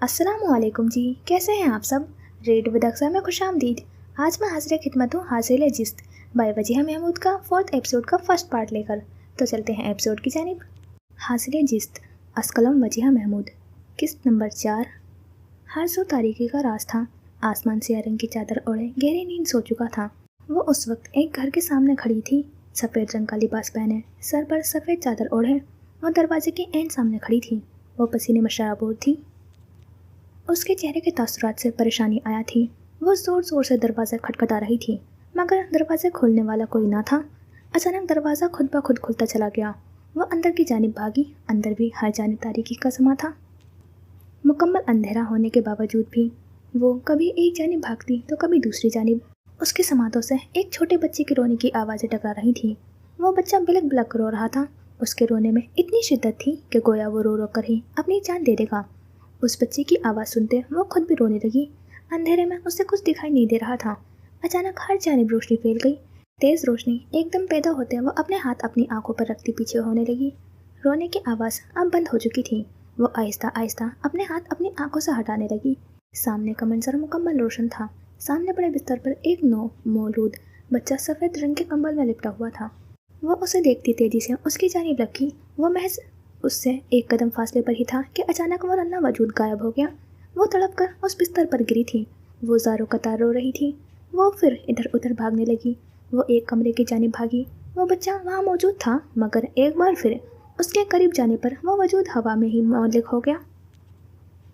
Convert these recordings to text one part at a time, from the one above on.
अस्सलाम वालेकुम जी, कैसे हैं आप सब। रेड विद अक्सर में खुश आमदीद। आज मैं हाजिर खिदमत हूँ हासिल जिस्त बाय वजीहा महमूद का 4th एपिसोड का फर्स्ट पार्ट लेकर। तो चलते हैं एपिसोड की जानिब। हासिल जिस्त, अस्कलम वजीहा महमूद, किस्त नंबर 4। हर सो तारीकी का राज था। आसमान से रंग की चादर ओढ़े गहरी नींद सो चुका था। वो उस वक्त एक घर के सामने खड़ी थी। सफ़ेद रंग का लिबास पहने, सर पर सफ़ेद चादर ओढ़े वो दरवाजे के एन सामने खड़ी थी। वो पसीने में शराबोर थी। उसके चेहरे के तासुरात से परेशानी आया थी। वो ज़ोर ज़ोर से दरवाज़ा खटखटा रही थी, मगर दरवाज़ा खोलने वाला कोई ना था। अचानक दरवाज़ा खुद ब खुद खुलता चला गया। वो अंदर की जानिब भागी। अंदर भी हर जानिब तारीकी का समा था। मुकम्मल अंधेरा होने के बावजूद भी वो कभी एक जानिब भागती तो कभी दूसरी जानिब। उसके समातों से एक छोटे बच्चे की रोने की आवाज़ें टकरा रही थी। वो बच्चा बिलक बिलक रो रहा था। उसके रोने में इतनी शिद्दत थी कि गोया वो रो रो कर ही अपनी जान दे देगा। उस बच्चे की आवाज़ सुनते वो खुद भी रोने लगी। अंधेरे में उसे कुछ दिखाई नहीं दे रहा था। अचानक हर जानिब रोशनी फैल गई। तेज़ रोशनी एकदम पैदा होते वो अपने हाथ अपनी आंखों पर रखती पीछे होने लगी। रोने की आवाज़ अब बंद हो चुकी थी। वो आहिस्ता आहिस्ता अपने हाथ अपनी आंखों से हटाने लगी। सामने का मंजर मुकम्मल रोशन था। सामने बड़े बिस्तर पर एक मौलूद बच्चा सफ़ेद रंग के कंबल में लिपटा हुआ था। वो उसे देखती तेजी से उसकी जानिब रखी। वो महज उससे एक कदम फासले पर ही था कि अचानक वो नन्हा वजूद गायब हो गया। वो तड़प कर उस बिस्तर पर गिरी थी। वो ज़ारों कतार रो रही थी। वो फिर इधर उधर भागने लगी। वो एक कमरे की जानिब भागी। वो बच्चा वहाँ मौजूद था, मगर एक बार फिर उसके करीब जाने पर वो वजूद हवा में ही मौलिक हो गया।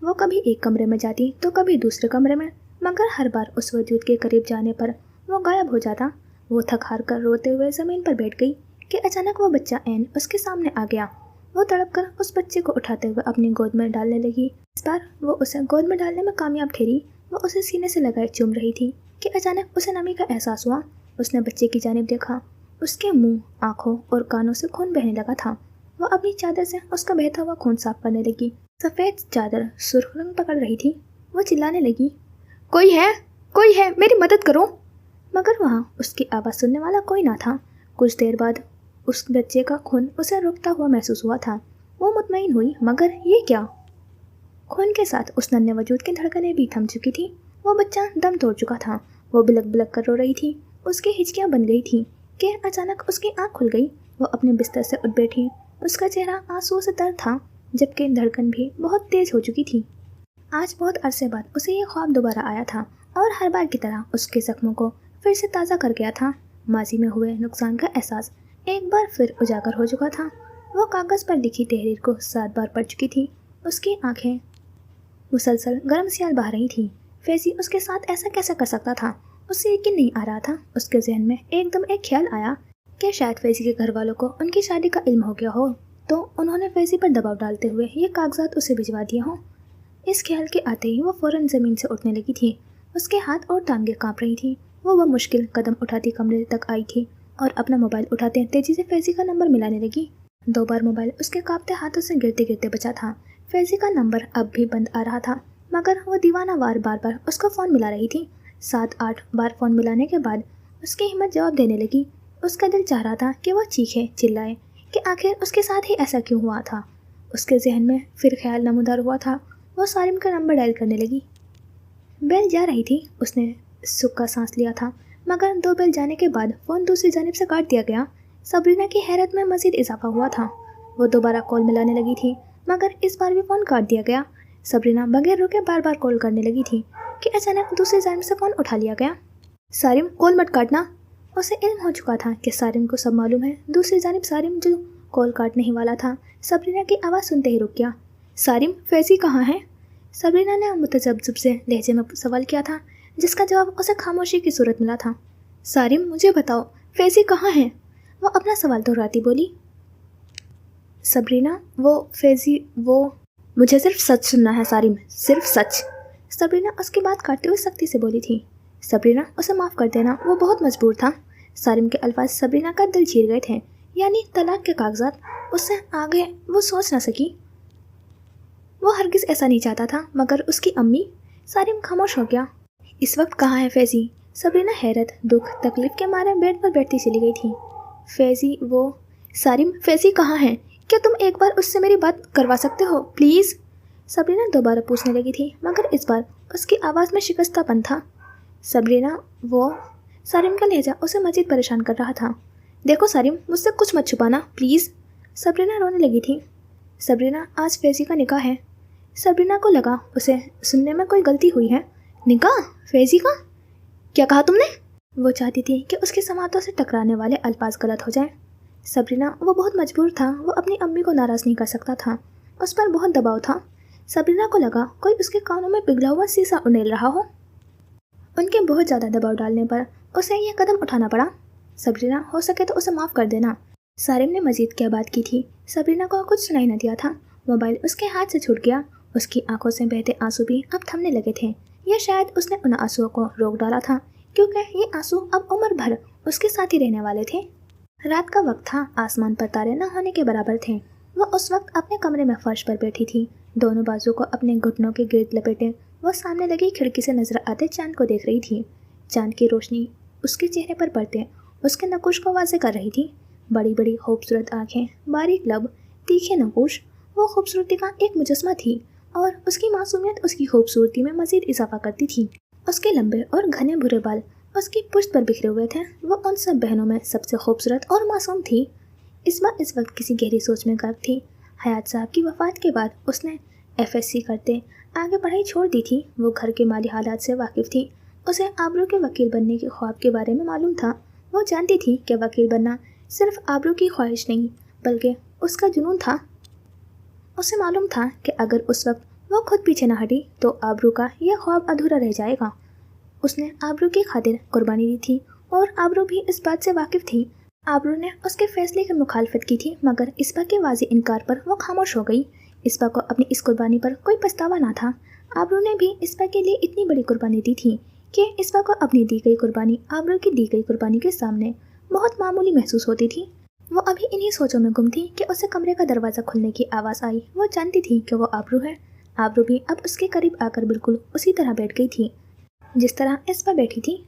वो कभी एक कमरे में जाती तो कभी दूसरे कमरे में, मगर हर बार उस वजूद के करीब जाने पर वो गायब हो जाता। वो थक हार कर रोते हुए ज़मीन पर बैठ गई कि अचानक वो बच्चा ऐन उसके सामने आ गया। वो तड़प कर उस बच्चे को उठाते हुए अपनी गोद में डालने लगी। इस बार वो उसे गोद में डालने में कामयाब ठहरी। वो उसे सीने से लगाए चूम रही थी कि अचानक उसे नमी का एहसास हुआ। उसने बच्चे की जानिब देखा। उसके मुंह, आँखों और कानों से खून बहने लगा था। वो अपनी चादर से उसका बहता हुआ खून साफ करने लगी। सफ़ेद चादर सुर्ख रंग पकड़ रही थी। वो चिल्लाने लगी, कोई है, मेरी मदद करो। मगर वहाँ उसकी आवाज़ सुनने वाला कोई ना था। कुछ देर बाद उस बच्चे का खून उसे रुकता हुआ महसूस हुआ था। वो मुतमईन हुई, मगर ये क्या? खून के साथ उस नन्हे वजूद की धड़कनें भी थम चुकी थी। वो बच्चा दम तोड़ चुका था। वो बिलक बिलक कर रो रही थी। उसकी हिचकियाँ बन गई थी कि अचानक उसकी आँख खुल गई। वो अपने बिस्तर से उठ बैठी। उसका चेहरा आंसुओं से तर था, जबकि धड़कन भी बहुत तेज हो चुकी थी। आज बहुत अरसे बाद उसे ये ख्वाब दोबारा आया था और हर बार की तरह उसके जख्मों को फिर से ताज़ा कर गया था। माजी में हुए नुकसान का एहसास एक बार फिर उजागर हो चुका था। वो कागज़ पर लिखी तहरीर को 7 बार पढ़ चुकी थी। उसकी आंखें मुसलसल गर्म सियाल बहा रही थी। फैज़ी उसके साथ ऐसा कैसे कर सकता था? उसे यकीन नहीं आ रहा था। उसके जहन में एकदम एक ख्याल आया कि शायद फैज़ी के घर वालों को उनकी शादी का इल्म हो गया हो, तो उन्होंने फैज़ी पर दबाव डालते हुए ये कागजात उसे भिजवा दिए हों। इस ख्याल के आते ही वो फ़ौरन ज़मीन से उठने लगी थी। उसके हाथ और टांगें काँप रही थी। वो मुश्किल कदम उठाती कमरे तक आई थी और अपना मोबाइल उठाते तेजी से फैज़ी का नंबर मिलाने लगी। 2 बार मोबाइल उसके कांपते हाथों से गिरते गिरते बचा था। फैज़ी का नंबर अब भी बंद आ रहा था, मगर वो दीवाना वार बार बार उसको फ़ोन मिला रही थी। 7-8 बार फ़ोन मिलाने के बाद उसकी हिम्मत जवाब देने लगी। उसका दिल चाह रहा था कि वो चीखे चिल्लाए कि आखिर उसके साथ ही ऐसा क्यों हुआ था। उसके जहन में फिर ख्याल नमूदार हुआ था। वो सारिम का नंबर डायल करने लगी। बेल जा रही थी। उसने सुख का सांस लिया था, मगर 2 बेल जाने के बाद फ़ोन दूसरी जानिब से काट दिया गया। सबरीना की हैरत में मज़ीद इजाफा हुआ था। वो दोबारा कॉल मिलाने लगी थी, मगर इस बार भी फ़ोन काट दिया गया। सबरीना बगैर रुके बार बार कॉल करने लगी थी कि अचानक दूसरी जानिब से फ़ोन उठा लिया गया। सारिम, कॉल मत काटना। उसे इल्म हो चुका था कि सारिम को सब मालूम है। दूसरी जानिब सारिम जो कॉल काटने ही वाला था, सबरीना की आवाज़ सुनते ही रुक गया। सारिम, फैज़ी कहाँ है? सबरीना ने मुतजब्ज़ब से लहजे में सवाल किया था, जिसका जवाब उसे खामोशी की सूरत मिला था। सारिम, मुझे बताओ, फैज़ी कहाँ है? वो अपना सवाल दोहराती बोली। सबरीना, वो मुझे सिर्फ सच सुनना है सारिम, सिर्फ सच। सबरीना उसकी बात काटते हुए सख्ती से बोली थी। सबरीना, उसे माफ़ कर देना, वो बहुत मजबूर था। सारिम के अल्फाज सबरीना का दिल चीर गए थे, यानी तलाक के कागजात उससे आगे वो सोच न सकी। वो हरगिज़ ऐसा नहीं चाहता था, मगर उसकी अम्मी। सारिम खामोश हो गया। इस वक्त कहाँ है फैज़ी? सबरीना हैरत, दुख, तकलीफ के मारे बेड पर बैठती चली गई थी। फैज़ी, वो सारिम, फैज़ी कहाँ है? क्या तुम एक बार उससे मेरी बात करवा सकते हो प्लीज़? सबरीना दोबारा पूछने लगी थी, मगर इस बार उसकी आवाज़ में शिकस्तपन था। सबरीना, वो सारिम का लहजा उसे मजीद परेशान कर रहा था। देखो सारिम, मुझसे कुछ मत छुपाना प्लीज़। सबरीना रोने लगी थी। सबरीना, आज फैज़ी का निकाह है। सबरीना को लगा उसे सुनने में कोई गलती हुई है। निकाह? फैज़ी का? क्या कहा तुमने? वो चाहती थी कि उसके समातों से टकराने वाले अल्फाज गलत हो जाएं। सबरीना, वो बहुत मजबूर था, वो अपनी अम्मी को नाराज़ नहीं कर सकता था, उस पर बहुत दबाव था। सबरीना को लगा कोई उसके कानों में पिघला हुआ शीशा उड़ेल रहा हो। उनके बहुत ज़्यादा दबाव डालने पर उसे यह कदम उठाना पड़ा। सबरीना, हो सके तो उसे माफ़ कर देना। सारिम ने मजीद क्या बात की थी, सबरीना को कुछ सुनाई न दिया था। मोबाइल उसके हाथ से छूट गया। उसकी आंखों से बहते आंसू भी अब थमने लगे थे, या शायद उसने उन आंसुओं को रोक डाला था, क्योंकि ये आंसू अब उम्र भर उसके साथ ही रहने वाले थे। रात का वक्त था, आसमान पर तारे न होने के बराबर थे। वो उस वक्त अपने कमरे में फर्श पर बैठी थी, दोनों बाजू को अपने घुटनों के गिर्द लपेटे वो सामने लगी खिड़की से नजर आते चांद को देख रही थी। चांद की रोशनी उसके चेहरे पर पड़ते उसके नकुश को वाज़े कर रही थी। बड़ी बड़ी खूबसूरत आंखें, बारीक लब, तीखे नकुश, वो खूबसूरती का एक मुजस्मा थी, और उसकी मासूमियत उसकी खूबसूरती में मज़ीद इजाफा करती थी। उसके लंबे और घने भूरे बाल उसकी पुश्त पर बिखरे हुए थे। वो उन सब बहनों में सबसे खूबसूरत और मासूम थी। इस वक्त किसी गहरी सोच में गर्क थी। हयात साहब की वफ़ात के बाद उसने FSC करते आगे पढ़ाई छोड़ दी थी। वो घर के माली हालात से वाकिफ़ थी। उसे आबरू के वकील बनने के ख्वाब के बारे में मालूम था। वो जानती थी कि वकील बनना सिर्फ आबरू की ख्वाहिश नहीं, बल्कि उसका जुनून था। उसे मालूम था कि अगर उस वक्त वो खुद पीछे न हटी तो आबरू का यह ख्वाब अधूरा रह जाएगा। उसने आबरू की खातिर कुर्बानी दी थी, और आबरू भी इस बात से वाकिफ़ थी। आबरू ने उसके फैसले की मुखालफत की थी, मगर इसबा के वाज़े इनकार पर वो खामोश हो गई। इसबा को अपनी इस कुर्बानी पर कोई पछतावा ना था। आबरू ने भी इसबा के लिए इतनी बड़ी कुर्बानी दी थी कि इसबा को अपनी दी गई कुर्बानी आबरू की दी गई कुर्बानी के सामने बहुत मामूली महसूस होती थी। वो अभी इन्हीं सोचों में गुम थी कि उसे कमरे का दरवाज़ा खुलने की आवाज़ आई। वो जानती थी कि वो आबरू है। आबरू भी अब उसके करीब आकर बिल्कुल उसी तरह बैठ गई थी जिस तरह इसबा बैठी थी।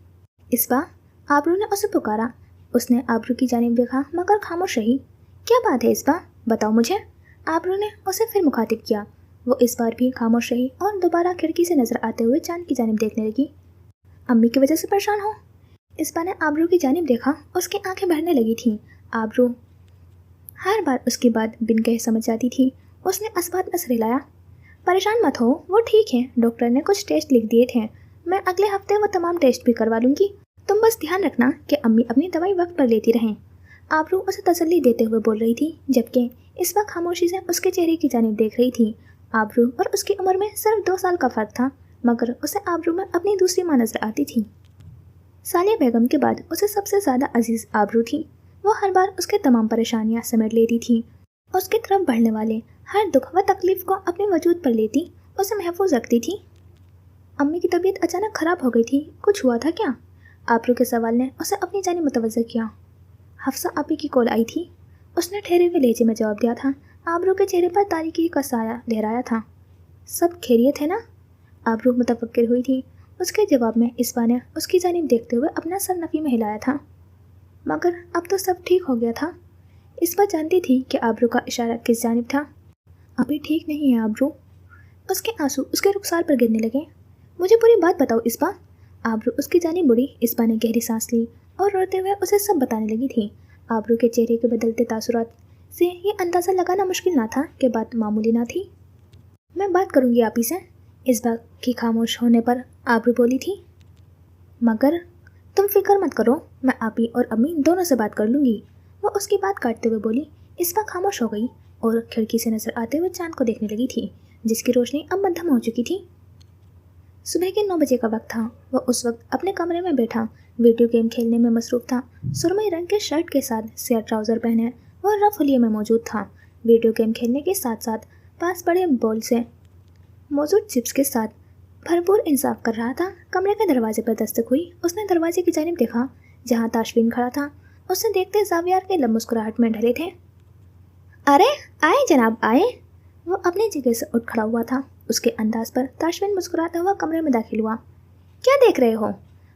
इसबा, आबरू ने उसे पुकारा। उसने आबरू की जानिब देखा, मगर खामोश रही। क्या बात है इसबा, बताओ मुझे। आबरू ने उसे फिर मुखातिब किया। वो इस बार भी खामोश रही और दोबारा खिड़की से नजर आते हुए चांद की जानिब देखने लगी। अम्मी की वजह से परेशान हो? इसबा ने आबरू की जानिब देखा। उसकी आंखें भरने लगी थीं। आबरू हर बार उसकी बात बिन कहे समझ जाती थी। उसने असबात में सर हिलाया। परेशान मत हो, वो ठीक है। डॉक्टर ने कुछ टेस्ट लिख दिए थे, मैं अगले हफ्ते वो तमाम टेस्ट भी करवा लूँगी। तुम बस ध्यान रखना कि अम्मी अपनी दवाई वक्त पर लेती रहें। आबरू उसे तसल्ली देते हुए बोल रही थी, जबकि इसबा खामोशी से उसके चेहरे की जानिब देख रही थी। आबरू और उसकी उम्र में सिर्फ 2 साल का फ़र्क था, मगर उसे आबरू में अपनी दूसरी माँ नजर आती थी। सालिया बेगम के बाद उसे सबसे ज़्यादा अजीज़ आबरू थी। वो हर बार उसके तमाम परेशानियाँ समेट लेती थी। उसकी तरफ बढ़ने वाले हर दुख व तकलीफ़ को अपने वजूद पर लेती, उसे महफूज रखती थी। अम्मी की तबीयत अचानक ख़राब हो गई थी, कुछ हुआ था क्या? आबरू के सवाल ने उसे अपनी जानिब मुतवज्जह किया। हफ्सा आपी की कॉल आई थी, उसने ठहरे हुए लहजे में जवाब दिया था। आबरू के चेहरे पर तारीकी का साया लहराया था। सब खैरियत है ना? आबरू मुतफक्किर हुई थी। उसके जवाब में इसबा ने उसकी जानिब देखते हुए अपना सर नफ़ी में हिलाया था। मगर अब तो सब ठीक हो गया था। इसबा जानती थी कि आबरू का इशारा किस जानिब था। अभी ठीक नहीं है आबरू। उसके आंसू उसके रुखसार पर गिरने लगे। मुझे पूरी बात बताओ इसबा। आबरू उसकी जानिब मुड़ी। इसबा ने गहरी सांस ली और रोते हुए उसे सब बताने लगी थी। आबरू के चेहरे के बदलते तासुरात से ये अंदाज़ा लगाना मुश्किल ना था कि बात मामूली ना थी। मैं बात करूँगी आपी से। इसबा की खामोश होने पर आबरू बोली थी, मगर तुम फिक्र मत करो, मैं आपी और अम्मी दोनों से बात कर लूँगी। वो उसकी बात काटते हुए बोली। इसबा खामोश हो गई और खिड़की से नजर आते हुए चांद को देखने लगी थी, जिसकी रोशनी अब मध्यम हो चुकी थी। सुबह के 9 बजे का वक्त था। वो उस वक्त अपने कमरे में बैठा वीडियो गेम खेलने में मसरूफ़ था। सुरमई रंग के शर्ट के साथ स्याह ट्राउज़र पहने वो रफ हुलिये में मौजूद था। वीडियो गेम खेलने के साथ साथ पास बड़े बोल से मौजूद चिप्स के साथ भरपूर इंसाफ कर रहा था। कमरे के दरवाजे पर दस्तक हुई। उसने दरवाजे की जानिब देखा, जहाँ ताशफीन खड़ा था। उसे देखते ज़ावियार के लब मुस्कुराहट में ढले थे। अरे आए जनाब, आए। वो अपनी जगह से उठ खड़ा हुआ था। उसके अंदाज पर ताशफीन मुस्कुराता हुआ कमरे में दाखिल हुआ। क्या देख रहे हो?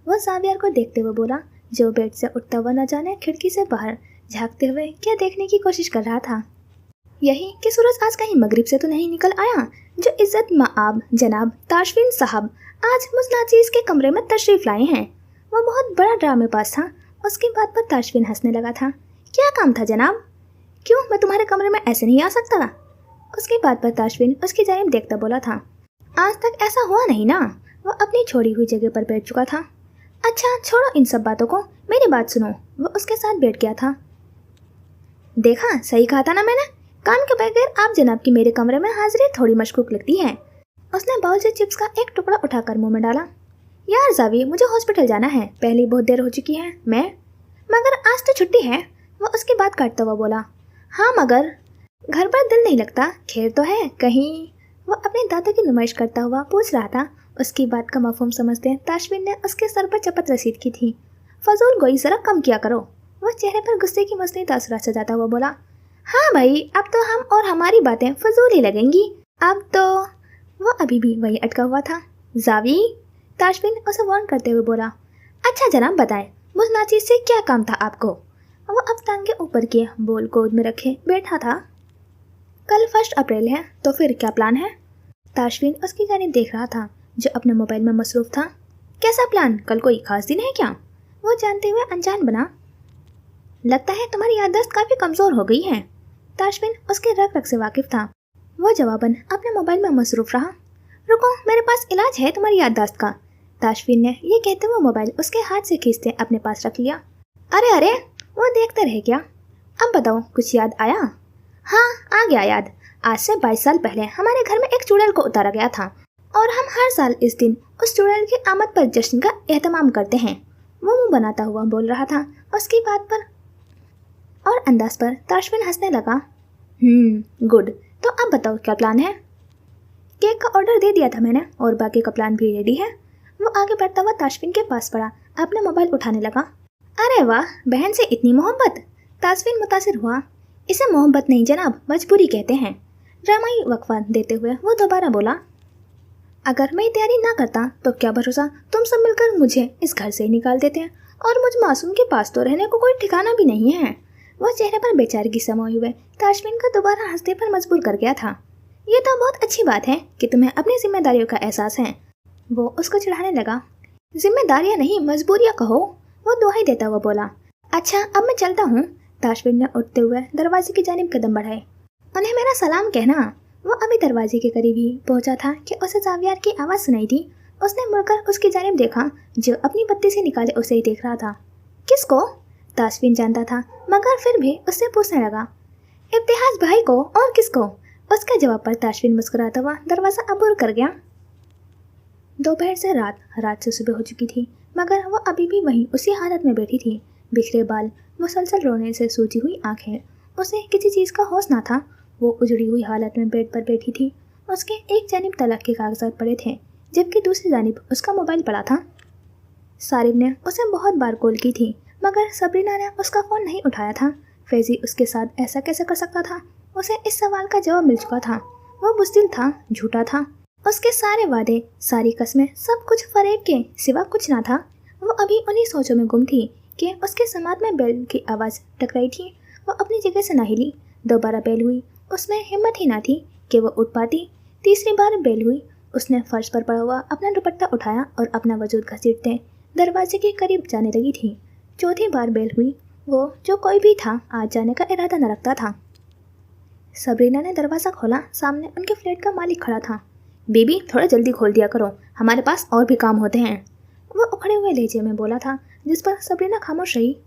वो ज़ावियार को देखते हुए बोला, जो बेड से उठता हुआ न जाने खिड़की से बाहर झाँकते हुए क्या देखने की कोशिश कर रहा था। यही कि सूरज आज कहीं मगरिब से तो नहीं निकल आया जो इज्जत माआब जनाब ताशफिन साहब आज मुझ नाचीज के कमरे में तशरीफ लाए हैं। वो बहुत बड़ा ड्रामेबाज था। उसकी बात पर ताशफिन हंसने लगा था। क्या काम था जनाब? क्यों, मैं तुम्हारे कमरे में ऐसे नहीं आ सकता? उसकी बात पर ताशफिन उसकी जानिब देखता बोला था। आज तक ऐसा हुआ नहीं ना। वो अपनी छोड़ी हुई जगह पर बैठ चुका था। अच्छा छोड़ो इन सब बातों को, मेरी बात सुनो। वो उसके साथ बैठ गया था। देखा, सही कहा था ना मैंने। काम के बगैर आप जनाब की मेरे कमरे में हाजिरी थोड़ी मशकूक लगती है। उसने बाउल से चिप्स का एक टुकड़ा उठाकर मुंह में डाला। यार जावी, मुझे हॉस्पिटल जाना है, पहले बहुत देर हो चुकी है। मगर आज तो छुट्टी है। वो उसकी बात काटता हुआ बोला। हाँ मगर घर पर दिल नहीं लगता, खैर तो है कहीं? वो अपने दांतों की नुमाइश करता हुआ पूछ रहा था। उसकी बात का मफहूम समझते ताशफिन ने उसके सर पर चपत रसीद की थी। फजूल गोई जरा कम किया करो। वह चेहरे पर गुस्से की मसली तासुरात सजाता हुआ बोला। हाँ भाई, अब तो हम और हमारी बातें फजूल ही लगेंगी। अब तो वो अभी भी वही अटका हुआ था। जावी, ताशफिन उसे वार्न करते हुए बोला। अच्छा जनाब बताएं, मुझ नाचीज से क्या काम था आपको? वो अब टांगे ऊपर किए बोल गोद में रखे बैठा था। कल 1 अप्रैल है, तो फिर क्या प्लान है? ताशफिन उसकी जानिब देख रहा था जो अपने मोबाइल में मसरूफ था। कैसा प्लान? कल कोई खास दिन है क्या? वो जानते हुए अनजान बना। लगता है तुम्हारी याददाश्त काफ़ी कमज़ोर हो गई है। ताशफिन उसके रग रग से वाकिफ था। वो जवाबन अपने मोबाइल में मसरूफ रहा। रुको, मेरे पास इलाज है तुम्हारी याददाश्त का। ताशफिन ने ये कहते हुए मोबाइल उसके हाथ से खींचते अपने पास रख लिया। अरे अरे, वो देखते रह गया। अब बताओ, कुछ याद आया? हाँ, आ गया याद। आज से 22 साल पहले हमारे घर में एक चुड़ैल को उतारा गया था और हम हर साल इस दिन उस चुड़ैल की आमद पर जश्न का एहतमाम करते हैं। वो मुंह बनाता हुआ बोल रहा था। उसकी बात पर और अंदाज पर ताशफिन हंसने लगा। गुड, तो अब बताओ क्या प्लान है? केक का ऑर्डर दे दिया था मैंने और बाकी का प्लान भी रेडी है। वो आगे बढ़ता हुआ ताशफिन के पास पड़ा, अपने मोबाइल उठाने लगा। अरे वाह, बहन से इतनी मोहब्बत। ताशफिन मुतासिर हुआ। इसे मोहब्बत नहीं जनाब, मजबूरी कहते हैं। ड्रामाई वक्फा देते हुए वो दोबारा बोला। अगर मैं तैयारी ना करता तो क्या भरोसा तुम सब मिलकर मुझे इस घर से ही निकाल देते हैं, और मुझ मासूम के पास तो रहने को कोई ठिकाना भी नहीं है। वह चेहरे पर बेचारगी समाये हुए ताशफिन का दोबारा हंसने पर मजबूर कर गया था। ये तो बहुत अच्छी बात है कि तुम्हें अपनी जिम्मेदारियों का एहसास है। वो उसको चिढ़ाने लगा। जिम्मेदारियां नहीं, मजबूरियां कहो। वो दुहाई देता हुआ बोला। अच्छा अब मैं चलता हूँ। ताशफिन ने उठते हुए दरवाजे की जानिब कदम बढ़ाए। उन्हें मेरा सलाम कहना। वो अभी दरवाजे के करीब ही पहुंचा था कि उसे जावियार की आवाज़ सुनाई दी। उसने मुड़कर उसकी जानिब देखा जो अपनी पत्ती से निकाले उसे ही देख रहा था। किसको? ताशफिन जानता था, मगर फिर भी उससे पूछने लगा। इब्तिहाज भाई को, और किसको? उसके जवाब पर ताशफिन मुस्कुराता हुआ दरवाज़ा अबूर कर गया। दोपहर से रात से सुबह हो चुकी थी, मगर वो अभी भी वहीं उसी हालत में बैठी थी। बिखरे बाल, मुसलसल रोने से सूजी हुई आंखें। उसे किसी चीज़ का होश ना था। वो उजड़ी हुई हालत में बेड पर बैठी थी। उसके एक जानिब तलाक के कागजात पड़े थे, जबकि दूसरी जानिब उसका मोबाइल पड़ा था। सारिब ने उसे बहुत बार कॉल की थी, मगर सबरीना ने उसका फ़ोन नहीं उठाया था। फैज़ी उसके साथ ऐसा कैसे कर सकता था? उसे इस सवाल का जवाब मिल चुका था। वो बुज़दिल था, झूठा था। उसके सारे वादे, सारी कस्में, सब कुछ फरेब के सिवा कुछ ना था। वो अभी उन्हीं सोचों में गुम थी कि उसके समात में बेल की आवाज़ टकराई थी। वो अपनी जगह से ना हिली। दोबारा बेल हुई। उसमें हिम्मत ही ना थी कि वो उठ पाती। तीसरी बार बेल हुई। उसने फर्श पर पड़ा हुआ अपना दुपट्टा उठाया और अपना वजूद घसीटते दरवाजे के करीब जाने लगी थी। चौथी बार बेल हुई। वो जो कोई भी था आज जाने का इरादा न रखता था। सबरीना ने दरवाज़ा खोला। सामने उनके फ्लैट का मालिक खड़ा था। बेबी, थोड़ा जल्दी खोल दिया करो, हमारे पास और भी काम होते हैं। वो उखड़े हुए लहजे में बोला था, जिस पर सबरीना खामोश रही।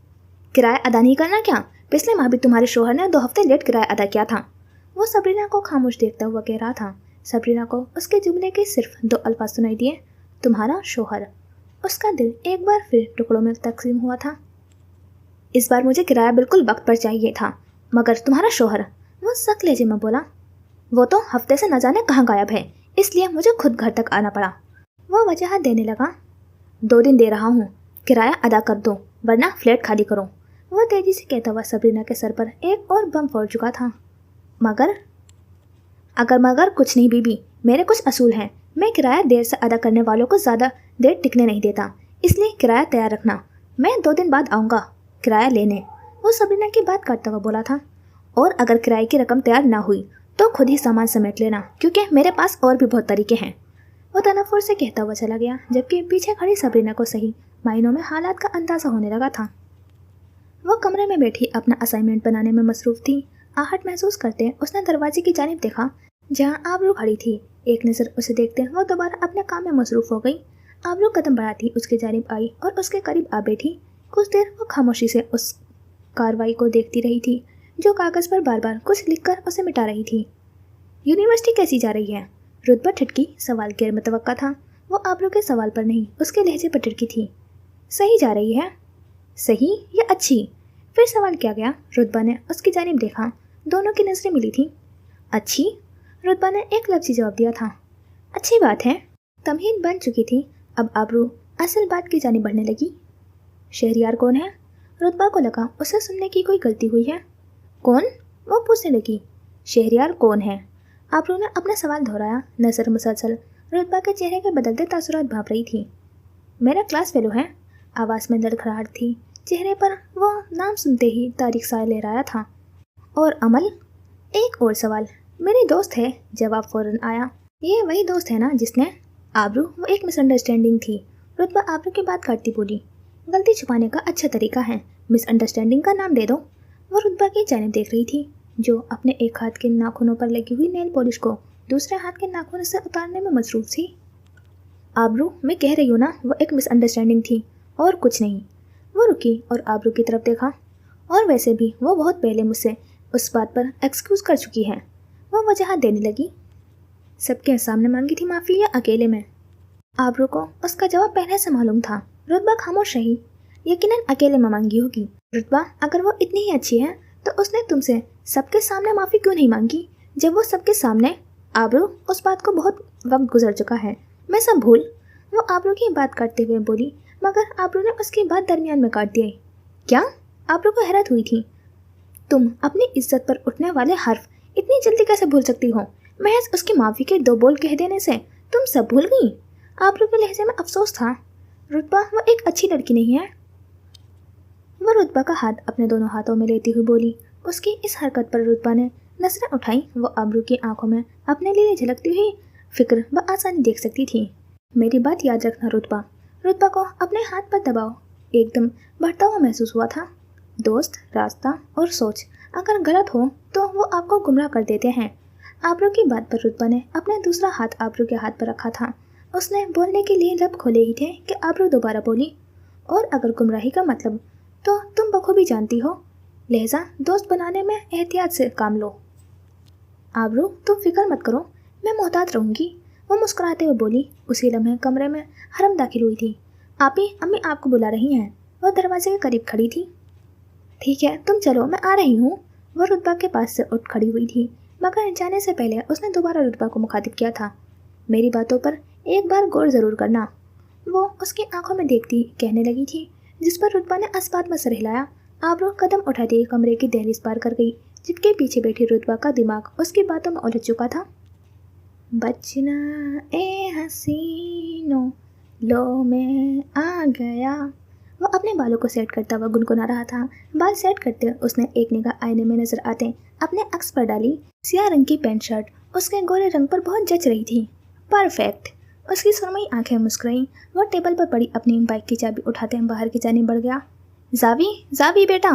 किराया अदा नहीं करना क्या? पिछले माह भी तुम्हारे शोहर ने 2 हफ्ते लेट किराया अदा किया था। वो सबरीना को खामोश देखता हुआ कह रहा था। सबरीना को उसके जुमले के सिर्फ 2 अल्फाज सुनाई दिए, तुम्हारा शोहर। उसका दिल एक बार फिर टुकड़ों में तकसीम हुआ था। इस बार मुझे किराया बिल्कुल वक्त पर चाहिए था, मगर तुम्हारा शोहर, वो सख्त लहजे में बोला, वो तो हफ्ते से न जाने कहाँ गायब है, इसलिए मुझे खुद घर तक आना पड़ा। वो वजह देने लगा। 2 दिन दे रहा हूँ, किराया अदा कर दो, वरना फ्लैट खाली करो। वो तेजी से कहता हुआ सबरीना के सर पर एक और बम फोड़ चुका था। मगर कुछ नहीं बीबी, मेरे कुछ असूल हैं। मैं किराया देर से अदा करने वालों को ज़्यादा देर टिकने नहीं देता, इसलिए किराया तैयार रखना। मैं 2 दिन बाद आऊँगा किराया लेने। वो सबरीना की बात करता हुआ बोला था। और अगर किराए की रकम तैयार ना हुई तो खुद ही सामान समेट लेना, क्योंकि मेरे पास और भी बहुत तरीके हैं। वो तनफ्फुर से कहता हुआ चला गया, जबकि पीछे खड़ी सबरीना को सही मायनों में हालात का अंदाज़ा होने लगा था। वो कमरे में बैठी अपना असाइनमेंट बनाने में मसरूफ़ थी। आहट महसूस करते उसने दरवाजे की जानिब देखा जहाँ आबरू खड़ी थी। एक नज़र उसे देखते वो दोबारा अपने काम में मसरूफ़ हो गई। आबरू कदम बढ़ाती उसकी जानिब आई और उसके करीब आ बैठी। कुछ देर वो खामोशी से उस कार्रवाई को देखती रही थी जो कागज़ पर बार बार कुछ लिखकर उसे मिटा रही थी। यूनिवर्सिटी कैसी जा रही है? रुतबा ठिठकी। सवाल गैर मुतवक्का था। वो आबरू के सवाल पर नहीं, उसके लहजे पर ठिठकी थी। सही जा रही है। सही या अच्छी? फिर सवाल किया गया। रुतबा ने उसकी जानिब देखा। दोनों की नज़रें मिली थी। अच्छी? रुतबा ने एक लफ्ज़ी जवाब दिया था। अच्छी बात है। तमहीद बन चुकी थी। अब आबरू असल बात की जानिब बढ़ने लगी। शहरियार कौन है? रुतबा को लगा उसे सुनने की कोई गलती हुई है। कौन? वो पूछने लगी। शहरियार कौन है? आबरू ने अपना सवाल दोहराया। नज़र मुसलसल रुतबा के चेहरे के बदलते तासुरात भाप रही थी। मेरा क्लास फेलो है। आवाज़ में लड़खड़ाहट थी। चेहरे पर वो नाम सुनते ही तारीख सा ले रहा था। और अमल? एक और सवाल। मेरी दोस्त है। जवाब फ़ौरन आया। ये वही दोस्त है ना जिसने? आबरू, वो एक मिसअंडरस्टैंडिंग थी। रुतबा आबरू की बात काटती बोली। गलती छुपाने का अच्छा तरीका है, मिसअंडरस्टैंडिंग का नाम दे दो। वो रुतबा की जानिब देख रही थी जो अपने एक हाथ के नाखूनों पर लगी हुई नेल पॉलिश को दूसरे हाथ के नाखून से उतारने में मसरूफ़ थी। आबरू, मैं कह रही हूँ ना, वो एक मिसअंडरस्टैंडिंग थी और कुछ नहीं। वो रुकी और आबरू की तरफ देखा। और वैसे भी वो बहुत पहले मुझसे उस बात पर एक्सक्यूज़ कर चुकी है। वो वजह देने लगी। सबके सामने मांगी थी माफ़ी या अकेले में? आबरू को उसका जवाब पहले से मालूम था। रुतबा खामोश रही। यकीनन अकेले में मांगी होगी। रुतबा, अगर वो इतनी ही अच्छी है तो उसने तुमसे सबके सामने माफ़ी क्यों नहीं मांगी जब वो सबके सामने? आबरू, उस बात को बहुत वक्त गुजर चुका है, मैं सब भूल। वो आबरू की बात काटते हुए बोली, मगर आबरू ने उसकी बात दरमियान में काट दी। क्या? आबरू को हैरत हुई थी। तुम अपनी इज्जत पर उठने वाले हर्फ इतनी जल्दी कैसे भूल सकती हो? महज उसकी माफ़ी के दो बोल कह देने से तुम सब भूल गई? आबरू के लहजे में अफसोस था। रुतबा, वो एक अच्छी लड़की नहीं है। वो रुतबा का हाथ अपने दोनों हाथों में लेती हुई बोली। उसकी इस हरकत पर रुतबा ने नजरें उठाई। वो आबरू की आंखों में अपने लिए झलकती हुई फिक्र बआसानी देख सकती थी। मेरी बात याद रखना रुतबा। रुतबा को अपने हाथ पर दबाव एकदम बढ़ता हुआ महसूस हुआ था। दोस्त, रास्ता और सोच अगर गलत हो तो वो आपको गुमराह कर देते हैं। आबरू की बात पर रुतबा ने अपना दूसरा हाथ आबरू के हाथ पर रखा था। उसने बोलने के लिए लब खोले ही थे कि आबरू दोबारा बोली, और अगर गुमराही का मतलब तो तुम बखूबी जानती हो, लिहाजा दोस्त बनाने में एहतियात से काम लो। आबरू, तुम फिक्र मत करो, मैं मोहतात रहूँगी। वो मुस्कुराते हुए बोली। उसी लम्हे कमरे में हरम दाखिल हुई थी। आपी, अम्मी आपको बुला रही हैं। वो दरवाजे के करीब खड़ी थी। ठीक है, तुम चलो, मैं आ रही हूँ। वो रुतबा के पास से उठ खड़ी हुई थी, मगर जाने से पहले उसने दोबारा रुतबा को मुखातिब किया था। मेरी बातों पर एक बार गौर ज़रूर करना। वो उसकी आंखों में देखती कहने लगी थी, जिस पर रुतबा ने अस्बात में सर हिलाया। आबरू कदम उठाती कमरे की दहलीज पार कर गई, जिसके पीछे बैठी रुतबा का दिमाग उसकी बातों में उलझ चुका था। बचना ए हसीनो, लो मैं आ गया। वो अपने बालों को सेट करता हुआ गुनगुना रहा था। बाल सेट करते उसने एक निगाह आईने में नजर आते अपने अक्स पर डाली। सियाह रंग की पैंट शर्ट उसके गोरे रंग पर बहुत जच रही थी। परफेक्ट। उसकी सुरमई आंखें मुस्कुराई। वो टेबल पर पड़ी अपनी बाइक की चाबी उठाते बाहर की जानिब बढ़ गया। जावी, जावी बेटा।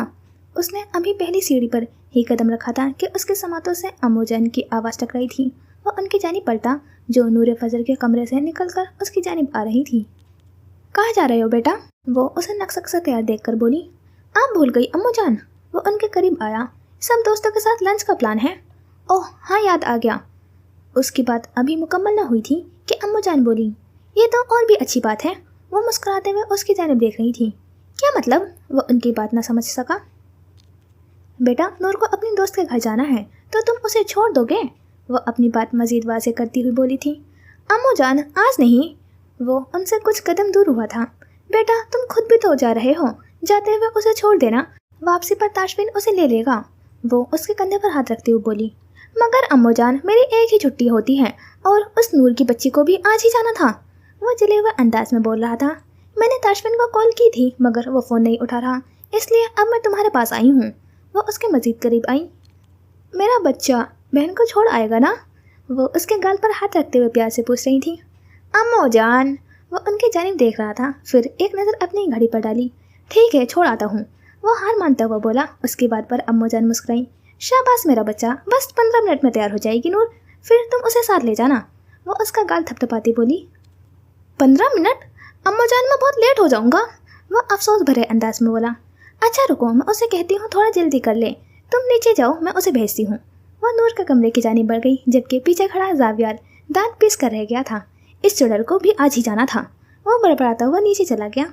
उसने अभी पहली सीढ़ी पर ही कदम रखा था कि उसके समातों से अम्मू जान की आवाज़ टकराई थी। वो उनकी जानिब पलटा, जो नूरे फजर के कमरे से निकलकर उसकी जानिब आ रही थी। कहाँ जा रहे हो बेटा? वो उसे नक्सक से तैयार देखकर बोली। आप भूल गई अम्मू जान। वो उनके करीब आया। सब दोस्तों के साथ लंच का प्लान है। ओह हाँ, याद आ गया। उसकी बात अभी मुकम्मल न हुई थी कि अम्मू जान बोली, ये तो और भी अच्छी बात है। वो मुस्कुराते हुए उसकी जानिब देख रही थी। क्या मतलब? वो उनकी बात न समझ सका। बेटा, नूर को अपनी दोस्त के घर जाना है तो तुम उसे छोड़ दोगे? वो अपनी बात मजीद वाज़ेह करती हुई बोली थी। अम्मू जान, आज नहीं। वो उनसे कुछ कदम दूर हुआ था। बेटा, तुम खुद भी तो जा रहे हो, जाते हुए उसे छोड़ देना, वापसी पर ताशफिन उसे ले लेगा। वो उसके कंधे पर हाथ रखती हुई बोली। मगर अम्मू जान, मेरी एक ही छुट्टी होती है और उस नूर की बच्ची को भी आज ही जाना था। वो जले हुए अंदाज में बोल रहा था। मैंने ताशफिन को कॉल की थी मगर वो फ़ोन नहीं उठा रहा, इसलिए अब मैं तुम्हारे पास आई हूँ। वो उसके मजीद करीब आई। मेरा बच्चा बहन को छोड़ आएगा ना? वो उसके गाल पर हाथ रखते हुए प्यार से पूछ रही थी। अम्मो जान। वो उनकी जानिब देख रहा था, फिर एक नज़र अपनी घड़ी पर डाली। ठीक है, छोड़ आता हूँ, वो हार मानता हुआ बोला। उसकी बात पर अम्मो जान मुस्कुराई। शाबाश मेरा बच्चा, बस 15 मिनट में तैयार हो जाएगी नूर, फिर तुम उसे साथ ले जाना। वो उसका गाल थपथपाती बोली। 15 मिनट? अम्मो जान, मैं बहुत लेट हो जाऊँगा, वो अफसोस भरे अंदाज में बोला। अच्छा रुको, मैं उसे कहती हूँ थोड़ा जल्दी कर ले, तुम नीचे जाओ, मैं उसे भेजती हूँ। वह नूर के कमरे की जानिब बढ़ गई, जबकि पीछे खड़ा जावियार दांत पीस कर रह गया था। इस चुड़ैल को भी आज ही जाना था। वो बड़बड़ाता हुआ नीचे चला गया।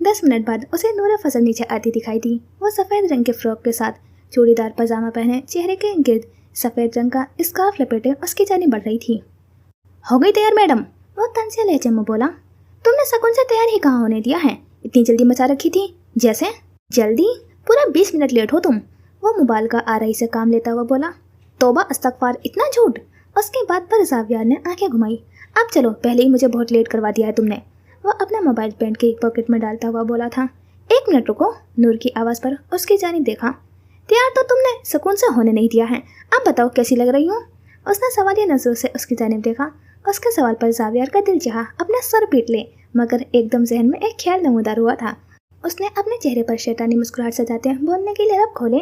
10 मिनट बाद उसे नूर फसल नीचे आती दिखाई दी। वो सफ़ेद रंग के फ्रॉक के साथ चूड़ीदार पजामा पहने, चेहरे के गिर्द सफ़ेद रंग का स्कार्फ लपेटे उसकी जानिब बढ़ रही थी। हो गई तैयार मैडम? वो तंज लहजे में बोला। तुमने शकुन से तैयार ही कहाँ होने दिया है? इतनी जल्दी मचा रखी थी जैसे। जल्दी? पूरा 20 मिनट लेट हो तुम, वो मुबालगा आराई से काम लेता हुआ बोला। तौबा अस्तगफार, इतना झूठ? उसके बाद पर जावियार ने आंखें घुमाई। अब चलो, पहले ही मुझे बहुत लेट करवा दिया है तुमने, वो अपना मोबाइल पैंट के पॉकेट में डालता हुआ बोला था। 1 मिनट रुको, नूर की आवाज़ पर उसकी जानिब देखा। तैयार तो तुमने सुकून से होने नहीं दिया है, अब बताओ कैसी लग रही हूँ? उसने सवालिया नजरों से उसकी जानिब देखा। उसके सवाल पर जावियार का दिल चाहा अपना सर पीट ले, मगर एकदम जहन में एक ख्याल नमूदार हुआ था। उसने अपने चेहरे पर शैतानी मुस्कुराहट सजाते बोलने के लिए लब खोले।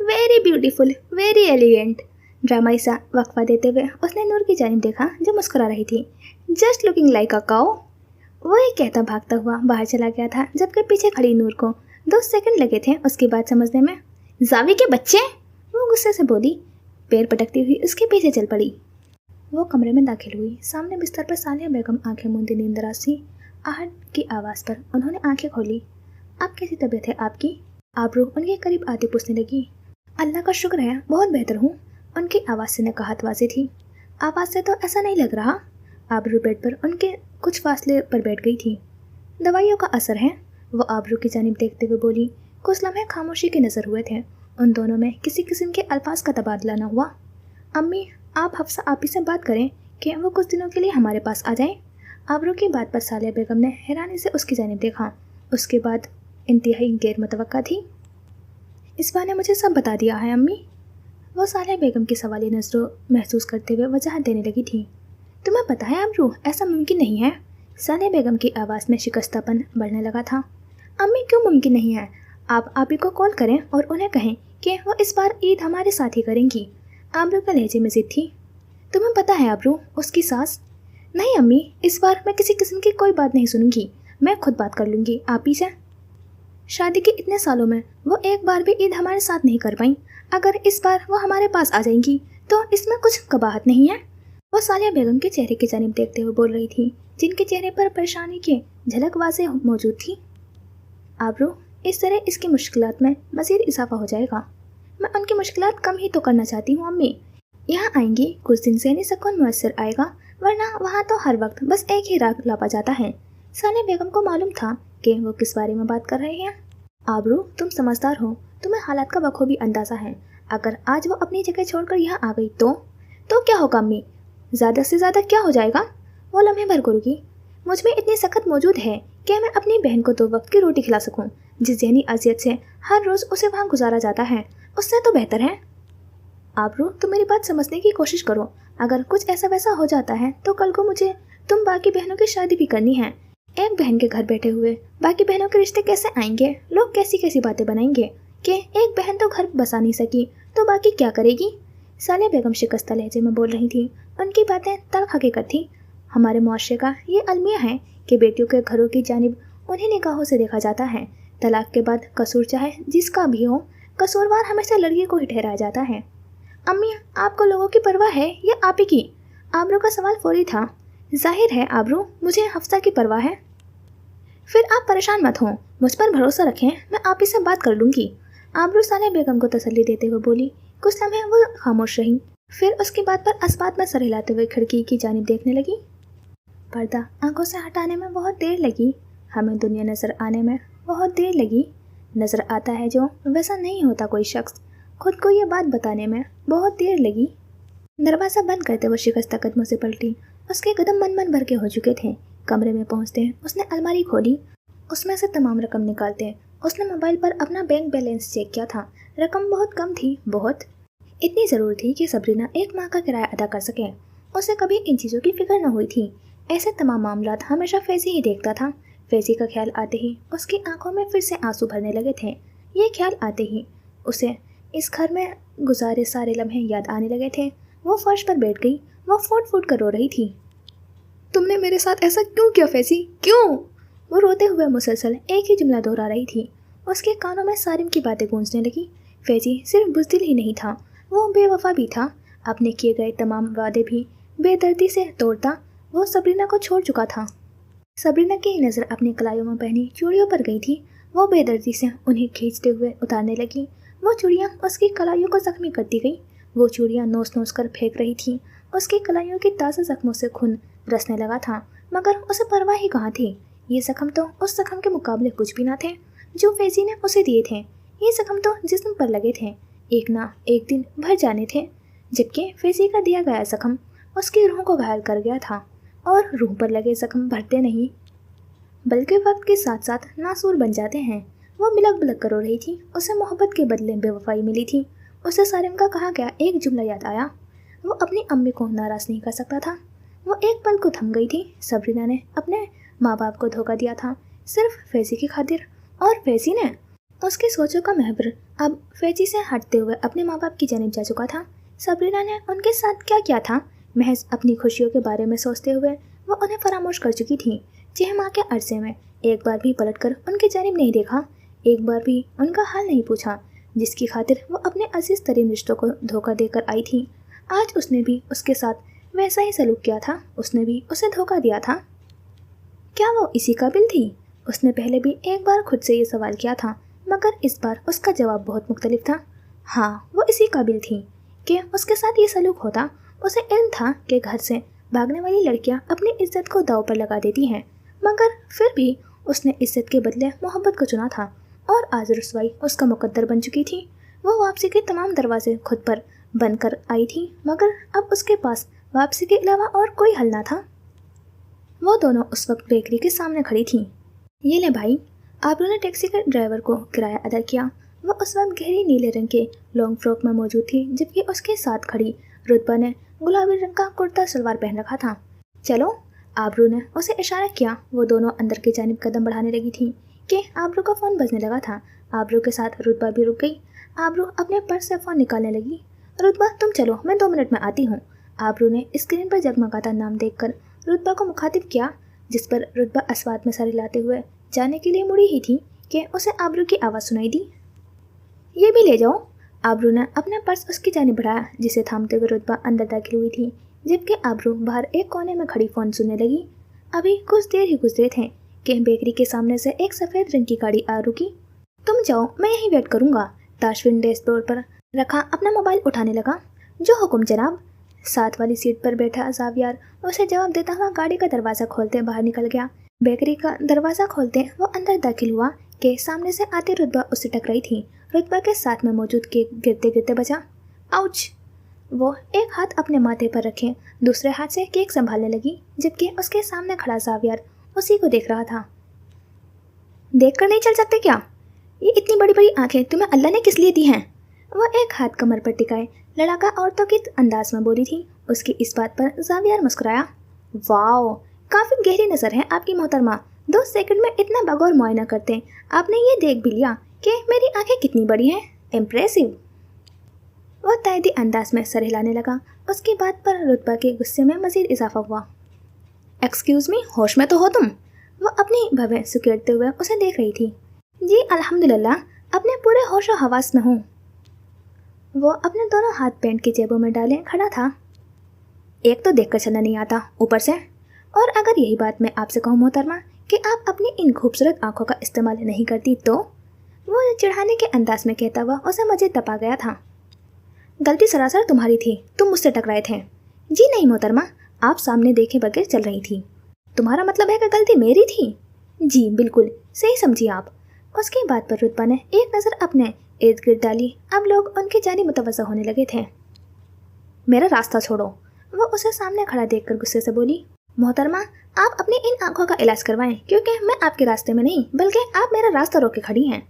वेरी ब्यूटीफुल, वेरी एलिगेंट, ड्रामाई सा वक्फा देते हुए उसने नूर की जानिब देखा जो मुस्कुरा रही थी। जस्ट लुकिंग लाइक अ काऊ, वो एक कहता भागता हुआ बाहर चला गया था, जबकि पीछे खड़ी नूर को 2 सेकंड लगे थे उसकी बात समझने में। जावी के बच्चे, वो गुस्से से बोली। पैर पटकती हुई उसके पीछे चल पड़ी। वो कमरे में दाखिल हुई। सामने बिस्तर पर सालिया बेगम आंखें मूंदी नींदराज थी। आहट की आवाज़ पर उन्होंने आंखें खोली। अब कैसी तबीयत है आपकी? आबरू उनके करीब आती पूछने लगी। अल्लाह का शुक्र है, बहुत बेहतर हूँ, उनकी आवाज़ से नकाहत वाज़ी थी। आवाज़ से तो ऐसा नहीं लग रहा। आबरू बेड पर उनके कुछ फासले पर बैठ गई थी। दवाइयों का असर है, वो आबरू की जानिब देखते हुए बोली। कुछ लम्हे खामोशी के नज़र हुए थे। उन दोनों में किसी किस्म के अल्फाज का तबादला न हुआ। अम्मी, आप हफ्सा आपी से बात करें कि वो कुछ दिनों के लिए हमारे पास आ जाएं। आबरू की बात पर सालिया बेगम ने हैरानी से उसकी जानिब देखा, उसके बाद इंतहाई गैर मुतवक्का थी। इस बार ने मुझे सब बता दिया है अम्मी, वो सालिया बेगम की सवाली नज़रों महसूस करते हुए वजाहत देने लगी थी। तुम्हें पता है आबरू, ऐसा मुमकिन नहीं है। सालिया बेगम की आवाज़ में शिकस्तापन बढ़ने लगा था। अम्मी, क्यों मुमकिन नहीं है? आप आपी को कॉल करें और उन्हें कहें कि वो इस बार ईद हमारे साथ ही करेंगी। आबरू का लहजे में जिद थी। तुम्हें पता है आबरू, उसकी सास। नहीं अम्मी, इस बार मैं किसी किस्म की कोई बात नहीं सुनूंगी, मैं खुद बात कर लूँगी आपी से। शादी के इतने सालों में वो एक बार भी ईद हमारे साथ नहीं कर पाई। अगर इस बार वो हमारे पास आ जाएंगी तो इसमें कुछ कबाहत नहीं है। वो सालिया बेगम के चेहरे की जानिब देखते हुए बोल रही थी, जिनके चेहरे पर परेशानी की झलक वाज़ेह मौजूद थी। आबरू, इस तरह इसकी मुश्किलात में मज़ीद इजाफा हो जाएगा। मैं उनकी मुश्किलात कम ही तो करना चाहती हूँ अम्मी। यहाँ आएंगी कुछ दिन से नहीं सुकून मुयस्सर आएगा, वरना वहाँ तो हर वक्त बस एक ही राग लापा जाता है। सालिया बेगम को मालूम था कि वो किस बारे में बात कर रहे हैं। आबरू, तुम समझदार हो, तुम्हें हालात का बखूबी अंदाज़ा है। अगर आज वो अपनी जगह छोड़कर यहाँ आ गई तो क्या होगा अम्मी? ज़्यादा से ज़्यादा क्या हो जाएगा? वो लम्हे भर गुरुगी। मुझ में इतनी सख्त मौजूद है कि मैं अपनी बहन को 2 वक्त की रोटी खिला सकूं। जिस जहनी अजियत से हर रोज़ उसे वहाँ गुजारा जाता है, उससे तो बेहतर है। आबरू, तुम मेरी बात समझने की कोशिश करो। अगर कुछ ऐसा वैसा हो जाता है तो कल को मुझे तुम बाकी बहनों की शादी भी करनी है। एक बहन के घर बैठे हुए बाकी बहनों के रिश्ते कैसे आएंगे? लोग कैसी कैसी बातें बनाएंगे कि एक बहन तो घर बसा नहीं सकी तो बाकी क्या करेगी? सालिया बेगम शिकस्ता लहजे में बोल रही थी। उनकी बातें तल्ख हकीकत थी। हमारे मुआशरे का ये अलमिया है कि बेटियों के घरों की जानिब उन्हीं निगाहों से देखा जाता है। तलाक के बाद कसूर चाहे जिसका भी हो, कसूरवार हमेशा लड़की को ही ठहराया जाता है। अम्मी, आपको लोगों की परवाह है या आप ही की? आबरू का सवाल फौरी था। जाहिर है आबरू, मुझे हफ्सा की परवाह है। फिर आप परेशान मत हो, मुझ पर भरोसा रखें, मैं आप ही से बात कर लूँगी। आबरू सालिया बेगम को तसल्ली देते हुए बोली। कुछ लम्हे वो खामोश रही, फिर उसकी बात पर अस्बात में सर हिलाते हुए खिड़की की जानिब देखने लगी। पर्दा आंखों से हटाने में बहुत देर लगी, हमें दुनिया नज़र आने में बहुत देर लगी। नज़र आता है जो वैसा नहीं होता कोई शख्स, खुद को ये बात बताने में बहुत देर लगी। दरवाज़ा बंद करते वो शिकस्ता कदमों से पलटी। उसके कदम मन मन भर के हो चुके थे। कमरे में पहुंचते उसने अलमारी खोली। उसमें से तमाम रकम निकालते उसने मोबाइल पर अपना बैंक बैलेंस चेक किया था। रकम बहुत कम थी, बहुत। इतनी ज़रूर थी कि सबरीना एक माह का किराया अदा कर सके। उसे कभी इन चीज़ों की फिक्र न हुई थी। ऐसे तमाम मामलात हमेशा फैज़ी ही देखता था। फैज़ी का ख्याल आते ही उसकी आंखों में फिर से आंसू भरने लगे थे। ये ख्याल आते ही उसे इस घर में गुजारे सारे लम्हे याद आने लगे थे। वो फर्श पर बैठ गई। वो फूट फूट कर रो रही थी। तुमने मेरे साथ ऐसा क्यों किया फैज़ी, क्यों? वो रोते हुए मुसलसल एक ही जुमला दोहरा रही थी। उसके कानों में सारिम की बातें गूंजने लगी। फैज़ी सिर्फ बुज़दिल ही नहीं था, वो बेवफा भी था। अपने किए गए तमाम वादे भी बेदर्दी से तोड़ता वो सबरीना को छोड़ चुका था। सबरीना की नज़र अपनी कलाइयों में पहनी चूड़ियों पर गई थी। वो बेदर्दी से उन्हें खींचते हुए उतारने लगी। वो चूड़ियाँ उसकी कलाइयों को जख्मी करती गई। वो चूड़ियाँ नोच नोच कर फेंक रही थी। उसकी कलाइयों की ताज़ा जख्मों से खून रसने लगा था, मगर उसे परवाह ही कहाँ थी। ये जख्म तो उस जख्म के मुकाबले कुछ भी ना थे जो फैज़ी ने उसे दिए थे। ये जख्म तो जिस्म पर लगे थे, एक ना एक दिन भर जाने थे। जबकि फैज़ी का दिया गया जख्म उसकी रूह को घायल कर गया था, और रूह पर लगे जख्म भरते नहीं बल्कि वक्त के साथ साथ नासूर बन जाते हैं। वो बिलक बिलक कर रो रही थी। उसे मोहब्बत के बदले बेवफाई मिली थी। उसे सारिम का कहा गया एक जुमला याद आया। वो अपनी अम्मी को नाराज़ नहीं कर सकता था। वो एक पल को थम गई थी। सबरीना ने अपने माँ बाप को धोखा दिया था सिर्फ फैज़ी की खातिर, और फैज़ी ने उसकी सोचों का महवर अब फैज़ी से हटते हुए अपने माँ बाप की जानिब जा चुका था। सबरीना ने उनके साथ क्या किया था? महज अपनी खुशियों के बारे में सोचते हुए वो उन्हें फरामोश कर चुकी थी। 6 माह के अरसे में एक बार भी पलटकर उनकी जानिब नहीं देखा, एक बार भी उनका हाल नहीं पूछा, जिसकी खातिर वो अपने अजीज तरीन रिश्तों को धोखा देकर आई थी। आज उसने भी उसके साथ वैसा ही सलूक किया था। उसने भी उसे धोखा दिया था। क्या वो इसी काबिल थी? उसने पहले भी एक बार खुद से ये सवाल किया था, मगर इस बार उसका जवाब बहुत मुख्तलिफ था। हाँ, वो इसी काबिल थी कि उसके साथ ये सलूक होता। उसे इल्म था कि घर से भागने वाली लड़कियां अपनी इज्जत को दांव पर लगा देती हैं, मगर फिर भी उसने इज्जत के बदले मोहब्बत को चुना था, और आज रुसवाई उसका मुकद्दर बन चुकी थी। वो वापसी के तमाम दरवाजे खुद पर बंद कर आई थी, मगर अब उसके पास वापसी के अलावा और कोई हल ना था। वो दोनों उस वक्त बेकरी के सामने खड़ी थी। ये ले भाई, आबरू ने टैक्सी के ड्राइवर को किराया अदा किया। वो उस वक्त गहरी नीले रंग के लॉन्ग फ्रॉक में मौजूद थी, जबकि उसके साथ खड़ी रुतबा ने गुलाबी रंग का कुर्ता सलवार पहन रखा था। चलो, आबरू ने उसे इशारा किया। वो दोनों अंदर की जानिब कदम बढ़ाने लगी थी कि आबरू का फ़ोन बजने लगा था। आबरू के साथ रुतबा भी रुक गई। आबरू अपने पर्स से फ़ोन निकालने लगी। रुतबा, तुम चलो, मैं 2 मिनट में आती हूँ। आबरू ने स्क्रीन पर जगमगाता नाम देखकर रुतबा को मुखातिब किया, जिस पर रुतबा अस्वाद में सर हिलाते हुए जाने के लिए मुड़ी ही थी कि उसे आबरू की आवाज़ सुनाई दी। ये भी ले जाओ। आबरू ने अपना पर्स उसकी जानिब बढ़ाया, जिसे थामते हुए रुतबा अंदर दाखिल हुई थी, जबकि आबरू बाहर एक कोने में खड़ी फ़ोन सुनने लगी। अभी कुछ देर ही गुजरे थे कि बेकरी के सामने से एक सफ़ेद रंग की गाड़ी आ रुकी। तुम जाओ, मैं यहीं वेट करूँगा। ताशफिन डैशबोर्ड पर रखा अपना मोबाइल उठाने लगा। जो हुक्म जनाब। साथ वाली सीट पर बैठा जावियार उसे जवाब देता हुआ गाड़ी का दरवाज़ा खोलते बाहर निकल गया। बेकरी का दरवाज़ा खोलते वो अंदर दाखिल हुआ कि सामने से आते रुतबा उससे टकराई थी। रुतबा के साथ में मौजूद केक गिरते गिरते बचा। आउच! वो एक हाथ अपने माथे पर रखे दूसरे हाथ से केक संभालने लगी, जबकि उसके सामने खड़ा जावियार उसी को देख रहा था। देख कर नहीं चल सकते क्या? ये इतनी बड़ी बड़ी आंखें तुम्हें अल्लाह ने किस लिए दी हैं? वो एक हाथ कमर पर टिकाए लड़ाका औरतों के अंदाज में बोली थी। उसकी इस बात पर जावियार मुस्कुराया। वाओ, काफ़ी गहरी नज़र है आपकी मोहतरमा। 2 सेकंड में इतना बगौर मुआयना करते आपने ये देख भी लिया कि मेरी आंखें कितनी बड़ी हैं। इम्प्रेसिव। वो तायदी अंदाज में सर हिलाने लगा। उसकी बात पर रुतबा के गुस्से में मजीद इजाफा हुआ। एक्सक्यूज़ मी, होश में तो हो तुम? वो अपनी भवें सुकेड़ते हुए उसे देख रही थी। जी अल्हम्दुलिल्लाह, अपने पूरे होश और हवास में हूँ। वो अपने दोनों हाथ पैंट की जेबों में डाले खड़ा था। एक तो देखकर चलना नहीं आता, ऊपर से, और अगर यही बात मैं आपसे कहूँ मोहतरमा कि आप अपनी इन खूबसूरत आंखों का इस्तेमाल नहीं करती तो? वो चिढ़ाने के अंदाज में कहता हुआ उसे मज़े तपा गया था। गलती सरासर तुम्हारी थी, तुम मुझसे टकराए थे। जी नहीं मोहतरमा, आप सामने देखे बगैर चल रही थी। तुम्हारा मतलब है कि गलती मेरी थी? जी बिल्कुल सही समझी आप। उसकी बात पर रुतबा ने एक नज़र अपने इर्द गिर्द डाली। अब लोग उनकी जानिब मुतवज्जह होने लगे थे। मेरा रास्ता छोड़ो। वो उसे सामने खड़ा देखकर गुस्से से बोली। मोहतरमा, आप अपनी इन आंखों का इलाज करवाएं, क्योंकि मैं आपके रास्ते में नहीं बल्कि आप मेरा रास्ता रोक के खड़ी हैं।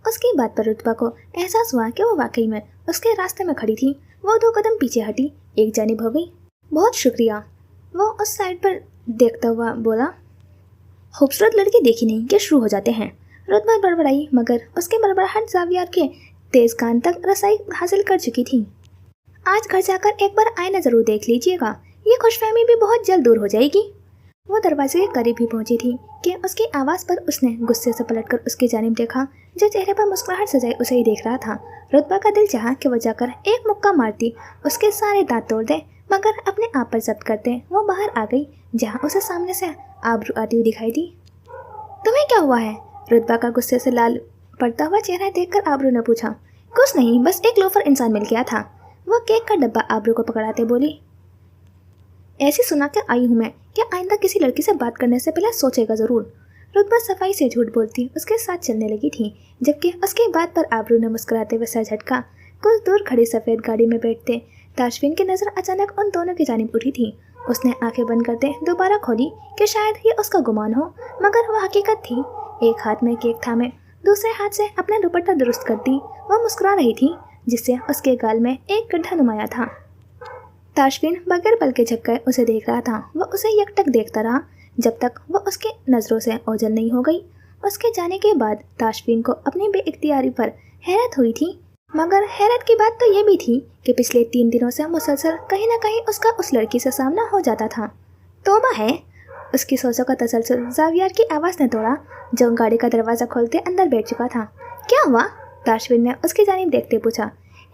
उसकी बात पर रुतबा को एहसास हुआ कि वो वाकई में उसके रास्ते में खड़ी थी। वो 2 कदम पीछे हटी, एक जानिब हो गई। बहुत शुक्रिया, वो उस साइड पर देखता हुआ बोला। खूबसूरत लड़की देखी नहीं कि शुरू हो जाते हैं। रुतबा बड़बड़ाई, मगर उसके बड़बड़ाहट ज़ावियार के तेज कान तक रसाई हासिल कर चुकी थी। आज घर जाकर एक बार आईना जरूर देख लीजिएगा, ये खुशफहमी भी बहुत जल्द दूर हो जाएगी। वो दरवाजे के करीब ही पहुंची थी कि उसकी आवाज़ पर उसने गुस्से से पलटकर उसकी जानिब देखा, जो चेहरे पर मुस्कुराहट सजाए उसे ही देख रहा था। रुतबा का दिल चाहा कि वो जाकर एक मुक्का मारती, उसके सारे दांत तोड़ दे, मगर अपने आप पर जब्त करते वो बाहर आ गई, जहाँ उसे सामने से आबरू आती हुई दिखाई दी। तुम्हें क्या हुआ है? रुतबा का गुस्से से लाल पड़ता हुआ चेहरा देखकर आबरू ने पूछा। कुछ नहीं, बस एक लोफर इंसान मिल गया था। वो केक का डब्बा आबरू को पकड़ाते बोली। ऐसी सुना के आई हूँ मैं कि आइंदा किसी लड़की से बात करने से पहले सोचेगा ज़रूर। रुतबा सफाई से झूठ बोलती उसके साथ चलने लगी थी, जबकि उसकी बात पर आबरू ने मुस्कुराते हुए सर झटका। कुछ दूर खड़ी सफ़ेद गाड़ी में बैठते ताशफीन की नज़र अचानक उन दोनों की जानिब उठी थी। उसने आंखें बंद करते दोबारा खोली कि शायद ये उसका गुमान हो, मगर वह हकीकत थी। एक हाथ में केक थामे, दूसरे हाथ से अपना दुपट्टा दुरुस्त करती वह मुस्कुरा रही थी, जिससे उसके गाल में एक गड्ढा नुमाया था। ताशफीन बगैर पल के झपके उसे देख रहा था। वह उसे यकटक देखता रहा जब तक वह उसकी नज़रों से ओझल नहीं हो गई। उसके जाने के बाद ताशफीन को अपनी बेइख्तियारी पर हैरत हुई थी, मगर हैरत की बात तो ये भी थी कि पिछले 3 दिनों से मुसलसल कहीं न कहीं उसका उस लड़की से सामना हो जाता था। तौबा है, उसकी सोचों का तसलसल ज़ावियार की आवाज़ ने तोड़ा, जो गाड़ी का दरवाज़ा खोलते अंदर बैठ चुका था। क्या हुआ? ताशफीन ने उसकी जानिब देखते पूछा।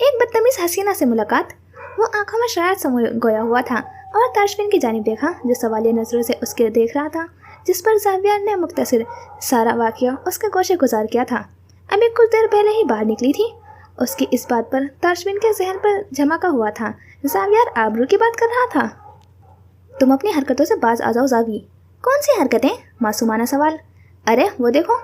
एक बदतमीज हसीना से मुलाकात। वो आंखों में शरारत समोए गोया हुआ था और ताशफीन की जानिब देखा, जो सवालिया नज़रों से उसके देख रहा था, जिस पर ज़ावियार ने मुख्तसर सारा वाक़या उसके गोशे गुजार किया था। अभी कुछ देर पहले ही बाहर निकली थी। उसकी इस बात पर ताशफीन के जहन पर झमका हुआ था। ज़ावियार आबरू की बात कर रहा था। तुम अपनी हरकतों से बाज आ जाओ ज़ावी। कौन सी हरकतें? मासूमाना सवाल। अरे वो देखो।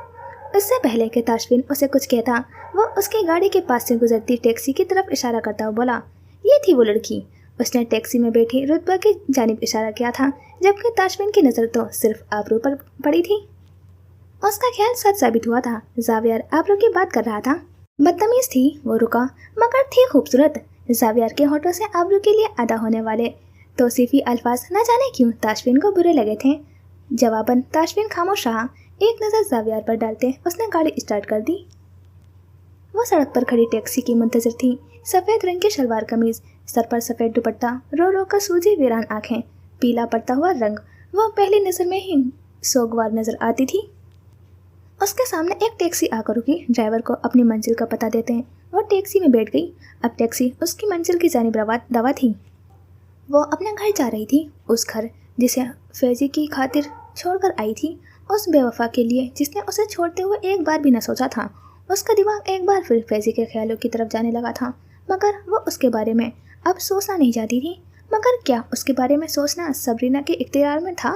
इससे पहले कि ताशफीन उसे कुछ कहता, वो उसकी गाड़ी के पास से गुजरती टैक्सी की तरफ इशारा करता हुआ बोला। ये थी वो लड़की। उसने टैक्सी में बैठी रुतबा की जानिब इशारा किया था, जबकि ताशफीन की नज़र तो सिर्फ आबरू पर पड़ी थी। उसका ख्याल सच साबित हुआ था। ज़ावियार आबरू की बात कर रहा था। बदतमीज थी, वो रुका, मगर थी खूबसूरत। ज़ावियार के होठों से आबरू के लिए अदा होने वाले तौसीफी अल्फाज न जाने क्यों ताशफीन को बुरे लगे थे। जवाबन ताशफीन खामोश रहा। एक नज़र ज़ावियार पर डालते उसने गाड़ी स्टार्ट कर दी। वो सड़क पर खड़ी टैक्सी की मुंतज़िर थी। सफ़ेद रंग की शलवार कमीज़, सर पर सफ़ेद दुपट्टा, रो रो कर सूजी वीरान आँखें, पीला पड़ता हुआ रंग। वो पहली नज़र में ही सोगवार नज़र आती थी। उसके सामने एक टैक्सी आकर रुकी। ड्राइवर को अपनी मंजिल का पता देते हैं वो टैक्सी में बैठ गई। अब टैक्सी उसकी मंजिल की जानिब दवा थी। वो अपने घर जा रही थी, उस घर जिसे फैज़ी की खातिर छोड़कर आई थी, उस बेवफा के लिए जिसने उसे छोड़ते हुए एक बार भी न सोचा था। उसका दिमाग एक बार फिर फैज़ी के ख्यालों की तरफ जाने लगा था, मगर वो उसके बारे में अब सोचना नहीं चाहती थी। मगर क्या उसके बारे में सोचना सबरीना के इख्तियार में था?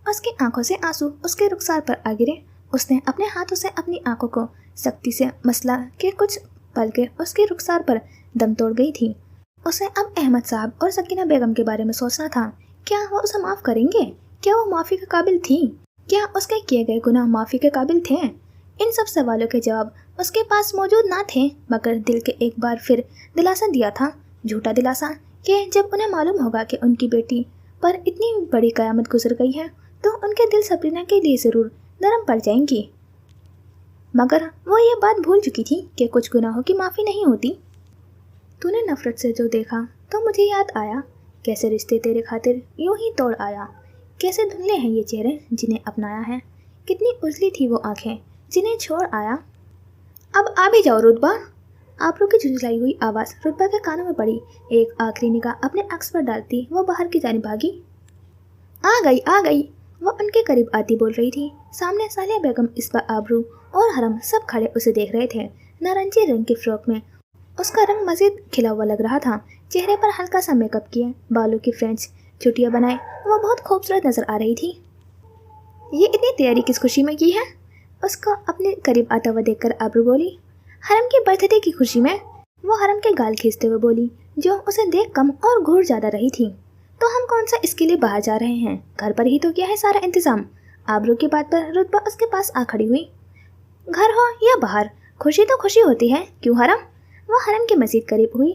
उसकी आंखों से आंसू उसके रुखसार पर आ गिरे। उसने अपने हाथों से अपनी आंखों को सख्ती से मसला के कुछ पल के उसके रुखसार पर दम तोड़ गई थी। उसे अब अहमद साहब और सकीना बेगम के बारे में सोचना था। क्या वो उसे माफ़ करेंगे? क्या वो माफ़ी के काबिल थी? क्या उसके किए गए गुनाह माफ़ी के काबिल थे? इन सब सवालों के जवाब उसके पास मौजूद ना थे, मगर दिल के एक बार फिर दिलासा दिया था, झूठा दिलासा, कि जब उन्हें मालूम होगा कि उनकी बेटी पर इतनी बड़ी क़यामत गुजर गई है तो उनके दिल सबरीना के लिए ज़रूर नरम पड़ जाएंगी। मगर वो ये बात भूल चुकी थी कि कुछ गुनाहों की माफ़ी नहीं होती। तूने नफ़रत से जो देखा तो मुझे याद आया, कैसे रिश्ते तेरे खातिर यूं ही तोड़ आया। कैसे धुंधले हैं ये चेहरे जिन्हें अपनाया है, कितनी उजली थी वो आंखें जिन्हें छोड़ आया। अब आ भी जाओ रुतबा। आबरू की झुंझलाई हुई आवाज़ रुतबा के कानों में पड़ी। एक आखिरी निगाह अपने अक्स पर डालती वो बाहर की जानिब भागी। आ गई। वो उनके करीब आती बोल रही थी। सामने सालिया बेगम, इसबा, आबरू और हरम सब खड़े उसे देख रहे थे। नारंगी रंग की फ्रॉक में उसका रंग मजीद खिला हुआ लग रहा था। चेहरे पर हल्का सा मेकअप किए, बालों की फ्रेंच चुटियाँ बनाए, वो बहुत खूबसूरत नजर आ रही थी। ये इतनी तैयारी किस खुशी में की है? उसको अपने करीब आता हुआ देखकर आबरू बोली। हरम के बर्थडे की खुशी में। वो हरम के गाल खींचते हुए बोली, जो उसे देख कम और घूर ज़्यादा रही थी। तो हम कौन सा इसके लिए बाहर जा रहे हैं? घर पर ही तो किया है सारा इंतज़ाम। आबरू की बात पर रुतबा उसके पास आ खड़ी हुई। घर हो या बाहर, खुशी तो खुशी होती है, क्यों हरम? वो हरम के मज़ीद करीब हुई।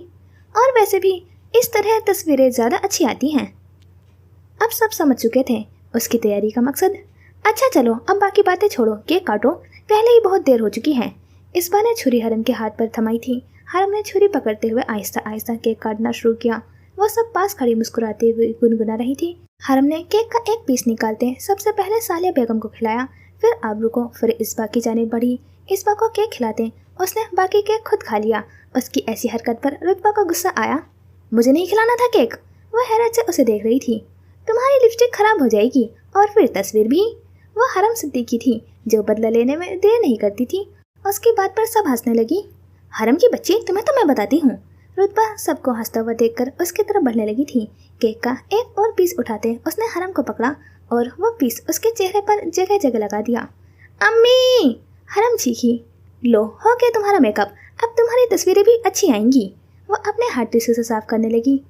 और वैसे भी इस तरह तस्वीरें ज़्यादा अच्छी आती हैं। अब सब समझ चुके थे उसकी तैयारी का मकसद। अच्छा चलो अब बाकी बातें छोड़ो, केक काटो, पहले ही बहुत देर हो चुकी है। इसबा ने छुरी हरम के हाथ पर थमाई थी। हरम ने छुरी पकड़ते हुए आहिस्ता आहिस्ता केक काटना शुरू किया। वो सब पास खड़ी मुस्कुराते हुए गुनगुना रही थी। हरम ने केक का एक पीस निकालते सबसे पहले सालिया बेगम को खिलाया, फिर आबरू को, फिर इसबा की जानिब बढ़ी। इसबा को केक खिलाते उसने बाकी केक खुद खा लिया। उसकी ऐसी हरकत पर रुतबा को गुस्सा आया। मुझे नहीं खिलाना था केक। वह हैरत से उसे देख रही थी। तुम्हारी लिपस्टिक खराब हो जाएगी और फिर तस्वीर भी। वो हरम सिद्दीकी थी जो बदला लेने में देर नहीं करती थी। उसकी बात पर सब हंसने लगी। हरम की बच्ची, तुम्हें तो मैं बताती हूँ। रुतबा सबको हंसता हुआ देखकर उसकी तरफ बढ़ने लगी थी। केक का एक और पीस उठाते उसने हरम को पकड़ा और वो पीस उसके चेहरे पर जगह जगह लगा दिया। अम्मी! हरम चीखी। लो, हो गया तुम्हारा मेकअप, अब तुम्हारी तस्वीरें भी अच्छी आएंगी। वो अपने हाथ टिश्यू से साफ करने लगी।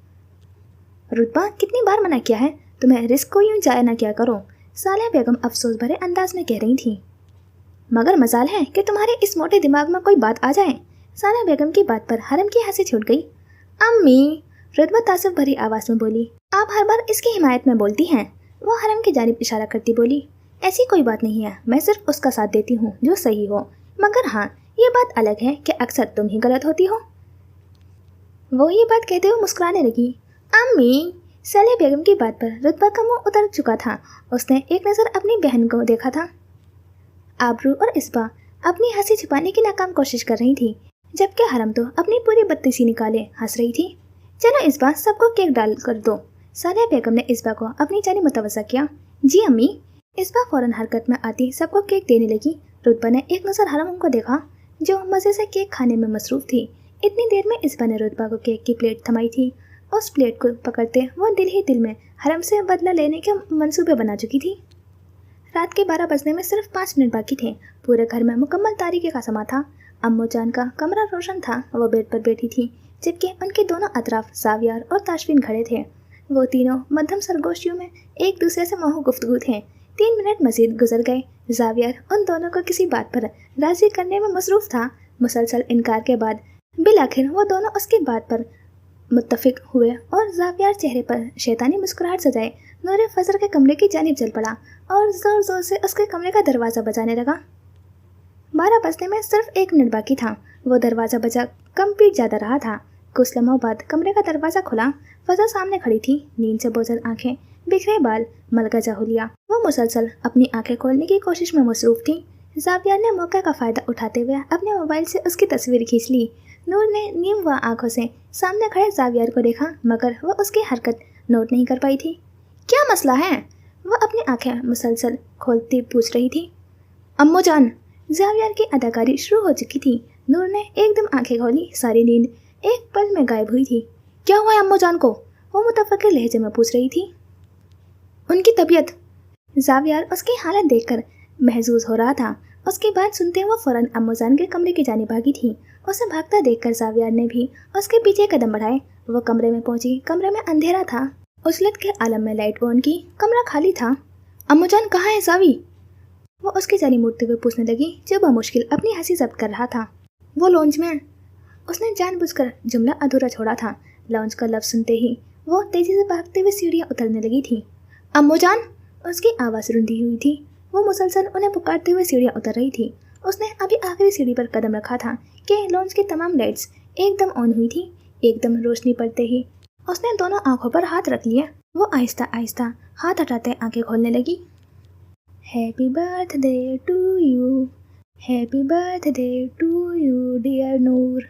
रुतबा, कितनी बार मना किया है तुम्हें रिस्क को यूं जाया ना किया करो, सालिया बेगम अफसोस भरे अंदाज में कह रही थी। मगर मजाल है कि तुम्हारे इस मोटे दिमाग में कोई बात आ जाए। सालिया बेगम की बात पर हरम की हंसी छूट गई। अम्मी! रुतबा तासुफ भरी आवाज में बोली। आप हर बार इसकी हिमायत में बोलती हैं। वो हरम की जानिब इशारा करती बोली। ऐसी कोई बात नहीं है, मैं सिर्फ उसका साथ देती हूँ जो सही हो। मगर हाँ, ये बात अलग है कि अक्सर तुम ही गलत होती हो। वो ये बात कहते हुए मुस्कुराने लगी। अम्मी! सालिया बेगम की बात पर रुतबा का मुंह उतर चुका था। उसने एक नज़र अपनी बहन को देखा था। आबरू और इसबा अपनी हंसी छुपाने की नाकाम कोशिश कर रही थी, जबकि हरम तो अपनी पूरी बत्तीसी निकाले हंस रही थी। चलो इसबा, सबको केक डाल कर दो। सालिया बेगम ने इसबा को अपनी जानिब मुतवज्जा किया। जी अम्मी। इसबा फौरन हरकत में आती सबको केक देने लगी। रुतबा ने एक नज़र हरम को देखा जो मज़े से केक खाने में मसरूफ़ थी। इतनी देर में इसबा ने रुतबा को केक की प्लेट थमाई थी। उस प्लेट को पकड़ते वो दिल ही दिल में हरम से बदला लेने के मंसूबे बना चुकी थी। रात के 12 बजने में सिर्फ 5 मिनट बाकी थे। पूरे घर में मुकम्मल तारीकी का समा था। अम्मू जान का कमरा रोशन था। वो बेड पर बैठी थी, जबकि उनके दोनों अतराफ जावियार और ताशफीन खड़े थे। वो तीनों मध्यम सरगोशियों में एक दूसरे से महू गुफ्तगू थे। 3 मिनट मजीद गुजर गए। जावियार उन दोनों को किसी बात पर राजी करने में मसरूफ़ था। मुसलसल इनकार के बाद बिलाखिर वो दोनों उसकी बात पर मुत्तफिक हुए और जावियार चेहरे पर शैतानी मुस्कुराहट सजाए नूर फजर के कमरे की जानिब चल पड़ा और ज़ोर ज़ोर से उसके कमरे का दरवाज़ा बजाने लगा। 12 बजने में सिर्फ 1 मिनट बाकी था। वो दरवाज़ा बजा कम पीट ज़्यादा रहा था। कुछ लम्हों बाद कमरे का दरवाज़ा खुला। फजर सामने खड़ी थी, नींद से बोझल आंखें, बिखरे बाल, मलगजा हुलिया। वो मुसलसल अपनी आंखें खोलने की कोशिश में मसरूफ़ थी। जावियार ने मौके का फ़ायदा उठाते हुए अपने मोबाइल से उसकी तस्वीर खींच ली। नूर ने नीम हुआ आंखों से सामने खड़े जावियार को देखा, मगर वो उसकी हरकत नोट नहीं कर पाई थी। क्या मसला है? वो अपनी आंखें मुसलसल खोलती पूछ रही थी। अम्मू जान। जावियार की अदाकारी शुरू हो चुकी थी। नूर ने एकदम आंखें खोली। सारी नींद एक पल में गायब हुई थी। क्या हुआ है अम्मू जान को? वो मुतफक्किर लहजे में पूछ रही थी। उनकी तबीयत। जावियार उसकी हालत देखकर महजूज हो रहा था। उसकी बात सुनते वो फौरन अम्मू जान के कमरे की जानिब भागी थी। उसे भागता देखकर जावियार ने भी उसके पीछे कदम बढ़ाए। वो कमरे में पहुंची। कमरे में अंधेरा था। उजलत के आलम में लाइट ऑन की। कमरा खाली था। अम्मू जान कहाँ है जावी? वो उसकी जानिब मुड़ते हुए पूछने लगी, जो बमुश्किल अपनी हंसी जब्त कर रहा था। वो लॉन्ज में। उसने जानबूझकर जुमला अधूरा छोड़ा था। लॉन्ज का लफ्ज़ सुनते ही वो तेजी से भागते हुए सीढ़ियाँ उतरने लगी थी। अम्मू जान। उसकी आवाज़ रुंधी हुई थी। वो मुसलसल उन्हें पुकारते हुए सीढ़ियाँ उतर रही थी। उसने अभी आखिरी सीढ़ी पर कदम रखा था कि लॉन्ज की तमाम लाइट्स एकदम ऑन हुई थी। एकदम रोशनी पड़ते ही उसने दोनों आंखों पर हाथ रख लिया। वो आहिस्ता आहिस्ता हाथ हटाते आंखें खोलने लगी। Happy birthday to you, happy birthday to you dear Noor.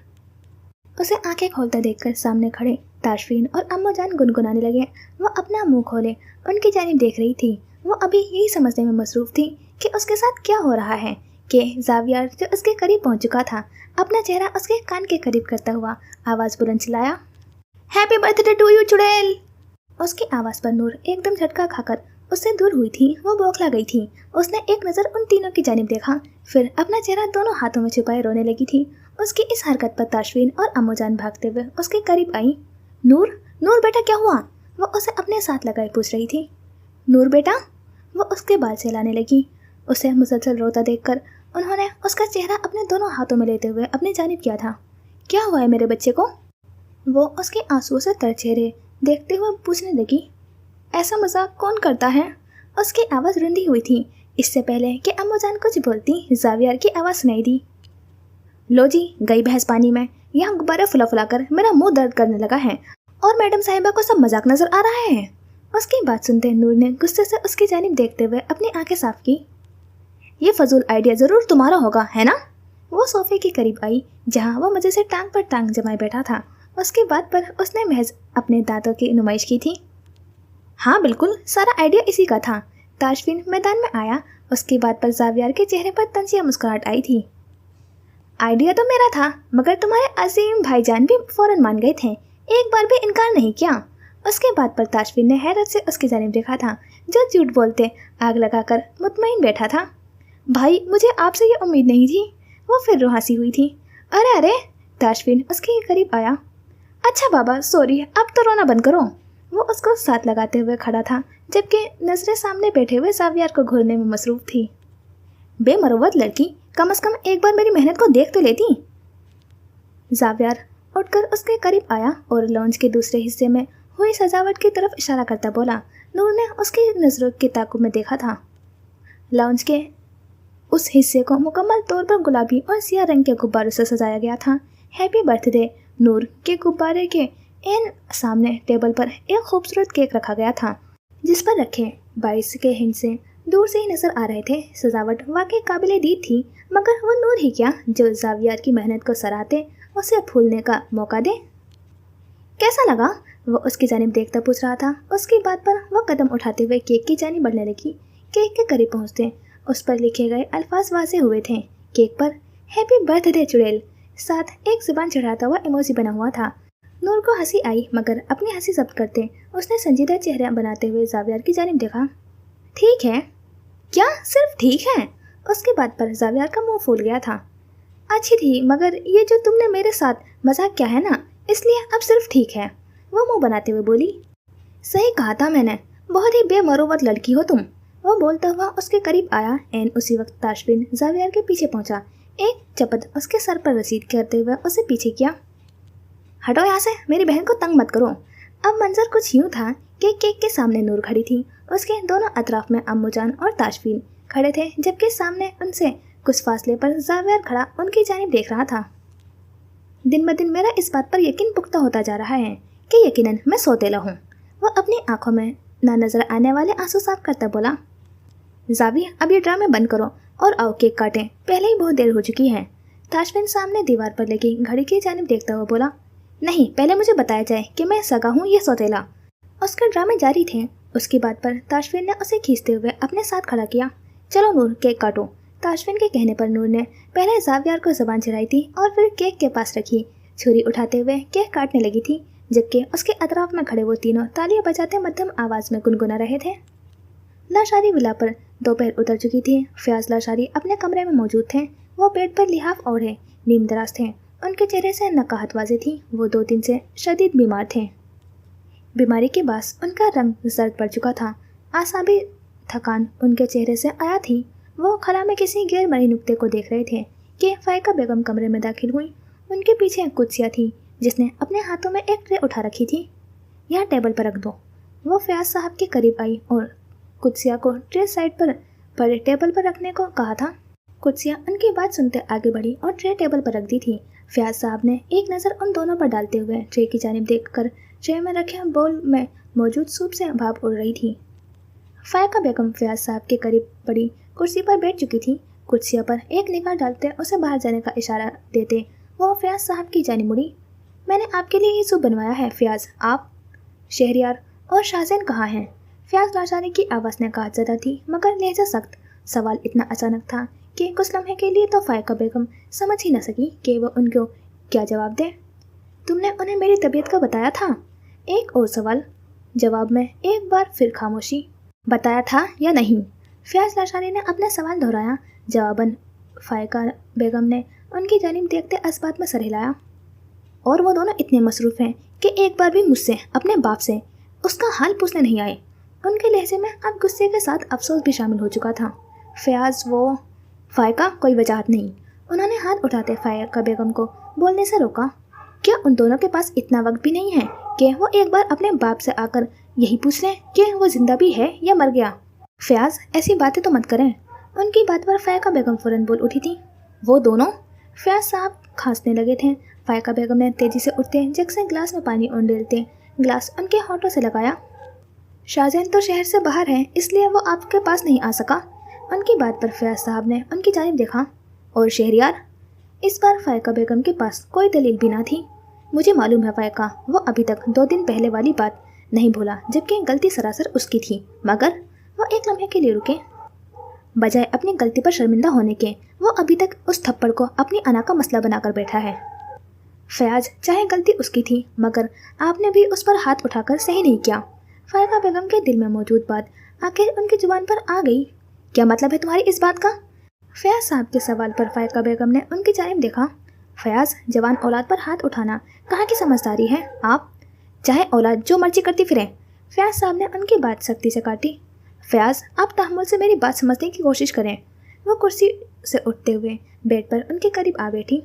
उसे आंखें खोलता देखकर सामने खड़े ताशफीन और अम्मू जान गुनगुनाने लगे। वो अपना मुंह खोले उनकी जानिब देख रही थी। वो अभी यही समझने में मसरूफ़ थी कि उसके साथ क्या हो रहा है कि जावियार जो उसके करीब पहुंच चुका था अपना चेहरा उसके कान के करीब करता हुआ आवाज़ बुलंद चिल्लाया, हैप्पी बर्थडे टू यू चुड़ैल। उसकी आवाज़ पर नूर एकदम झटका खाकर उससे दूर हुई थी। वो बौखला गई थी। उसने एक नज़र उन तीनों की जानिब देखा, फिर अपना चेहरा दोनों हाथों में छुपाए रोने लगी थी। उसकी इस हरकत पर ताशफीन और अम्मू जान भागते हुए उसके करीब आई। नूर, नूर बेटा क्या हुआ? वो उसे अपने साथ लगाए पूछ रही थी। नूर बेटा? वो उसके बाल सहलाने लगी। उसे मुसलसल रोता देखकर उन्होंने उसका चेहरा अपने दोनों हाथों में लेते हुए अपनी जानिब किया था। क्या हुआ है मेरे बच्चे को? वो उसके आंसुओं से तर चेहरे देखते हुए पूछने लगी, ऐसा मजाक कौन करता है? उसकी आवाज़ रुंधी हुई थी। इससे पहले कि अम्मूजान कुछ बोलती, ज़ावियर की आवाज़ सुनाई दी, लो जी, गई भैंस पानी में। यहाँ गुब्बारे फुला फुला कर मेरा मुंह दर्द करने लगा है और मैडम साहिबा को सब मजाक नजर आ रहा है। उसकी बात सुनते नूर ने गुस्से से उसकी जानिब देखते हुए अपनी आंखें साफ की। ये फजूल आइडिया ज़रूर तुम्हारा होगा, है ना? वो सोफे के करीब आई जहाँ वो मज़े से टांग पर टांग जमाए बैठा था। उसकी बात पर उसने महज अपने दांतों की नुमाइश की थी। हाँ बिल्कुल, सारा आइडिया इसी का था। ताशफिन मैदान में आया। उसकी बात पर ज़ावियर के चेहरे पर तंजिया मुस्कुराहट आई थी। आइडिया तो मेरा था, मगर तुम्हारे अजीम भाईजान भी फौरन मान गए थे, एक बार भी इनकार नहीं किया। उसके बाद पर ताशफिन ने हैरत से उसकी जानिब देखा था, जो झूठ बोलते आग लगाकर मुतमईन बैठा था। भाई, मुझे आपसे ये उम्मीद नहीं थी। वो फिर रुहासी हुई थी। अरे अरे, ताशफिन उसके करीब आया। अच्छा बाबा, सॉरी, अब तो रोना बंद करो। वो उसको साथ लगाते हुए खड़ा था, जबकि नजरें सामने बैठे हुए ज़ावियर को घूरने में मसरूफ थी। बेमरवत लड़की, कम से कम एक बार मेरी मेहनत को देख तो लेती। ज़ावियर उठकर उसके करीब आया और लॉन्च के दूसरे हिस्से में हुई सजावट की तरफ इशारा करता बोला। नूर ने उसकी नज़रों के ताकुब में देखा था। लॉन्च के उस हिस्से को मुकम्मल तौर पर गुलाबी और सियाह रंग के गुब्बारों से सजाया गया था। हैप्पी बर्थडे नूर के गुब्बारे के एन सामने टेबल पर एक खूबसूरत केक रखा गया था, जिस पर रखे 22 के हिस्से दूर से ही नजर आ रहे थे। सजावट वाकई काबिले दीद थी, मगर वो नूर ही क्या जो ज़ावियर की मेहनत को सराहते उसे फूलने का मौका दे। कैसा लगा? वो उसकी जानिब देखता पूछ रहा था। उसकी बात पर वो कदम उठाते हुए केक की जानिब बढ़ने लगी। केक के करीब पहुंचते उस पर लिखे गए अल्फाज वाज़े हुए थे। केक पर हैप्पी बर्थडे चुड़ैल, साथ एक जुबान चढ़ाता हुआ इमोजी बना हुआ था। नूर को हंसी आई, मगर अपनी हंसी जब्त करते उसने संजीदा चेहरा बनाते हुए ज़ावियर की जानिब देखा। ठीक है? क्या सिर्फ ठीक है? उसकी बात पर ज़ावियर का मुंह फूल गया था। अच्छी थी, मगर ये जो तुमने मेरे साथ मजाक किया है ना, इसलिए अब सिर्फ ठीक है। वो मुंह बनाते हुए बोली। सही कहा था मैंने, बहुत ही बेमरोवत लड़की हो तुम। वो बोलता हुआ उसके करीब आया। एन उसी वक्त ताशफिन ज़ावियर के पीछे पहुंचा। एक चपत उसके सर पर रसीद करते हुए उसे पीछे किया। हटो यहाँ से, मेरी बहन को तंग मत करो। अब मंजर कुछ यूँ था कि केक के सामने नूर खड़ी थी। उसके दोनों अतराफ में अम्मूजान और ताशफिन खड़े थे, जबकि सामने उनसे कुछ फासले पर ज़ावियर खड़ा उनकी जानिब देख रहा था। दिन ब दिन मेरा इस बात पर यकीन पुख्ता होता जा रहा है कि यकीनन मैं सौतेला हूँ। वो अपनी आंखों में ना नजर आने वाले आंसू साफ करता बोला। ज़ावी, अब ये ड्रामे बंद करो और आओ केक काटें, पहले ही बहुत देर हो चुकी है। ताशफिन सामने दीवार पर लगी घड़ी की जानिब देखता हुआ बोला। नहीं, पहले मुझे बताया जाए कि मैं सगा हूँ या सौतेला। उसके ड्रामे जारी थे। उसकी बात पर ताशफिन ने उसे खींचते हुए अपने साथ खड़ा किया। चलो नूर, केक काटो। ताशफिन के कहने पर नूर ने पहले ज़ावियर को ज़बान चढ़ाई थी और फिर केक के पास रखी। छुरी उठाते हुए केक काटने लगी थी, जबकि उसके अतराफ में खड़े वो तीनों तालियां बजाते मध्यम आवाज़ में गुनगुना रहे थे। लाशारी विला पर दोपहर उतर चुकी थी। फयाज लाशारी अपने कमरे में मौजूद थे। वो बेड पर लिहाफ ओढ़े नीम दराज थे। उनके चेहरे से नकाहत वाज़ेह थी। वो 2 दिन से शदीद बीमार थे। बीमारी के बास उनका रंग जर्द पड़ चुका था। आसाबी थकान उनके चेहरे से आया थी। वो खला में किसी गैर मरी नुक्ते को देख रहे थे कि फ़ायका बेगम कमरे में दाखिल हुई। उनके पीछे कुत्सिया थी, जिसने अपने हाथों में एक ट्रे उठा रखी थी। यहाँ टेबल पर रख दो। वो फयाज साहब के करीब आई और कुत्सिया को ट्रे साइड पर पड़े टेबल पर रखने को कहा था। कुत्सिया उनकी बात सुनते आगे बढ़ी और ट्रे टेबल पर रख दी थी। फयाज साहब ने एक नज़र उन दोनों पर डालते हुए ट्रे की जानिब देखकर ट्रे में रखे बोल में मौजूद सूप से भाप उड़ रही थी। फ़ायका बेगम फयाज साहब के करीब बड़ी कुर्सी पर बैठ चुकी थी। कुर्सिया पर एक निगाह डालते उसे बाहर जाने का इशारा देते वो फयाज साहब की जानिब मुड़ी। मैंने आपके लिए ये सूप बनवाया है फयाज। आप, शहरियार और शाहजैन कहाँ हैं? फयाज लाशारी की आवाज़ ने कहा ज़्यादा थी, मगर लहजा सख्त। सवाल इतना अचानक था कि कुछ लम्हे के लिए तो फ़ायका बेगम समझ ही न सकी कि वह उनको क्या जवाब दे। तुमने उन्हें मेरी तबीयत का बताया था? एक और सवाल। जवाब में एक बार फिर खामोशी। बताया था या नहीं? फयाज लाशारी ने अपना सवाल दोहराया। जवाबन फ़ायका बेगम ने उनकी जानिब देखते असबात में सर हिलाया। और वो दोनों इतने मसरूफ़ हैं कि एक बार भी मुझसे, अपने बाप से उसका हाल पूछने नहीं आए। उनके लहजे में अब गुस्से के साथ अफसोस भी शामिल हो चुका था। फयाज, वो फ़ायका, कोई वजाहत नहीं। उन्होंने हाथ उठाते फ़ायका बेगम को बोलने से रोका। क्या उन दोनों के पास इतना वक्त भी नहीं है कि वो एक बार अपने बाप से आकर यही पूछ लें कि वो जिंदा भी है या मर गया? फयाज, ऐसी बातें तो मत करें। उनकी बात पर फायका बेगम फौरन बोल उठी थी। वो दोनों? फयाज साहब खांसने लगे थे। फायका बेगम ने तेजी से उठते जग से ग्लास में पानी उंडेलते ग्लास उनके होठों से लगाया। शाहजहान तो शहर से बाहर है, इसलिए वो आपके पास नहीं आ सका। उनकी बात पर फयाज साहब ने उनकी जानिब देखा। और शहरियार? इस बार फायका बेगम के पास कोई दलील भी ना थी। मुझे मालूम है फायका, वो अभी तक 2 दिन पहले वाली बात नहीं भूला, जबकि गलती सरासर उसकी थी। मगर वो एक लम्हे के लिए रुके। बजाय अपनी गलती पर शर्मिंदा होने के, वो अभी तक उस थप्पड़ को अपनी अना का मसला बनाकर बैठा है। फयाज, चाहे गलती उसकी थी, मगर आपने भी उस पर हाथ उठाकर सही नहीं किया। फायका बेगम के दिल में मौजूद बात आखिर उनकी जुबान पर आ गई। क्या मतलब है तुम्हारी इस बात का? फयाज साहब के सवाल पर फायका बेगम ने उनकी जानिब देखा। फयाज, जवान औलाद पर हाथ उठाना कहाँ की समझदारी है? आप चाहे औलाद जो मर्जी करती फिरें। फयाज साहब ने उनकी बात सख्ती से काटी। फयाज, आप तहम्मुल से मेरी बात समझने की कोशिश करें। वो कुर्सी से उठते हुए बेड पर उनके करीब आ बैठी।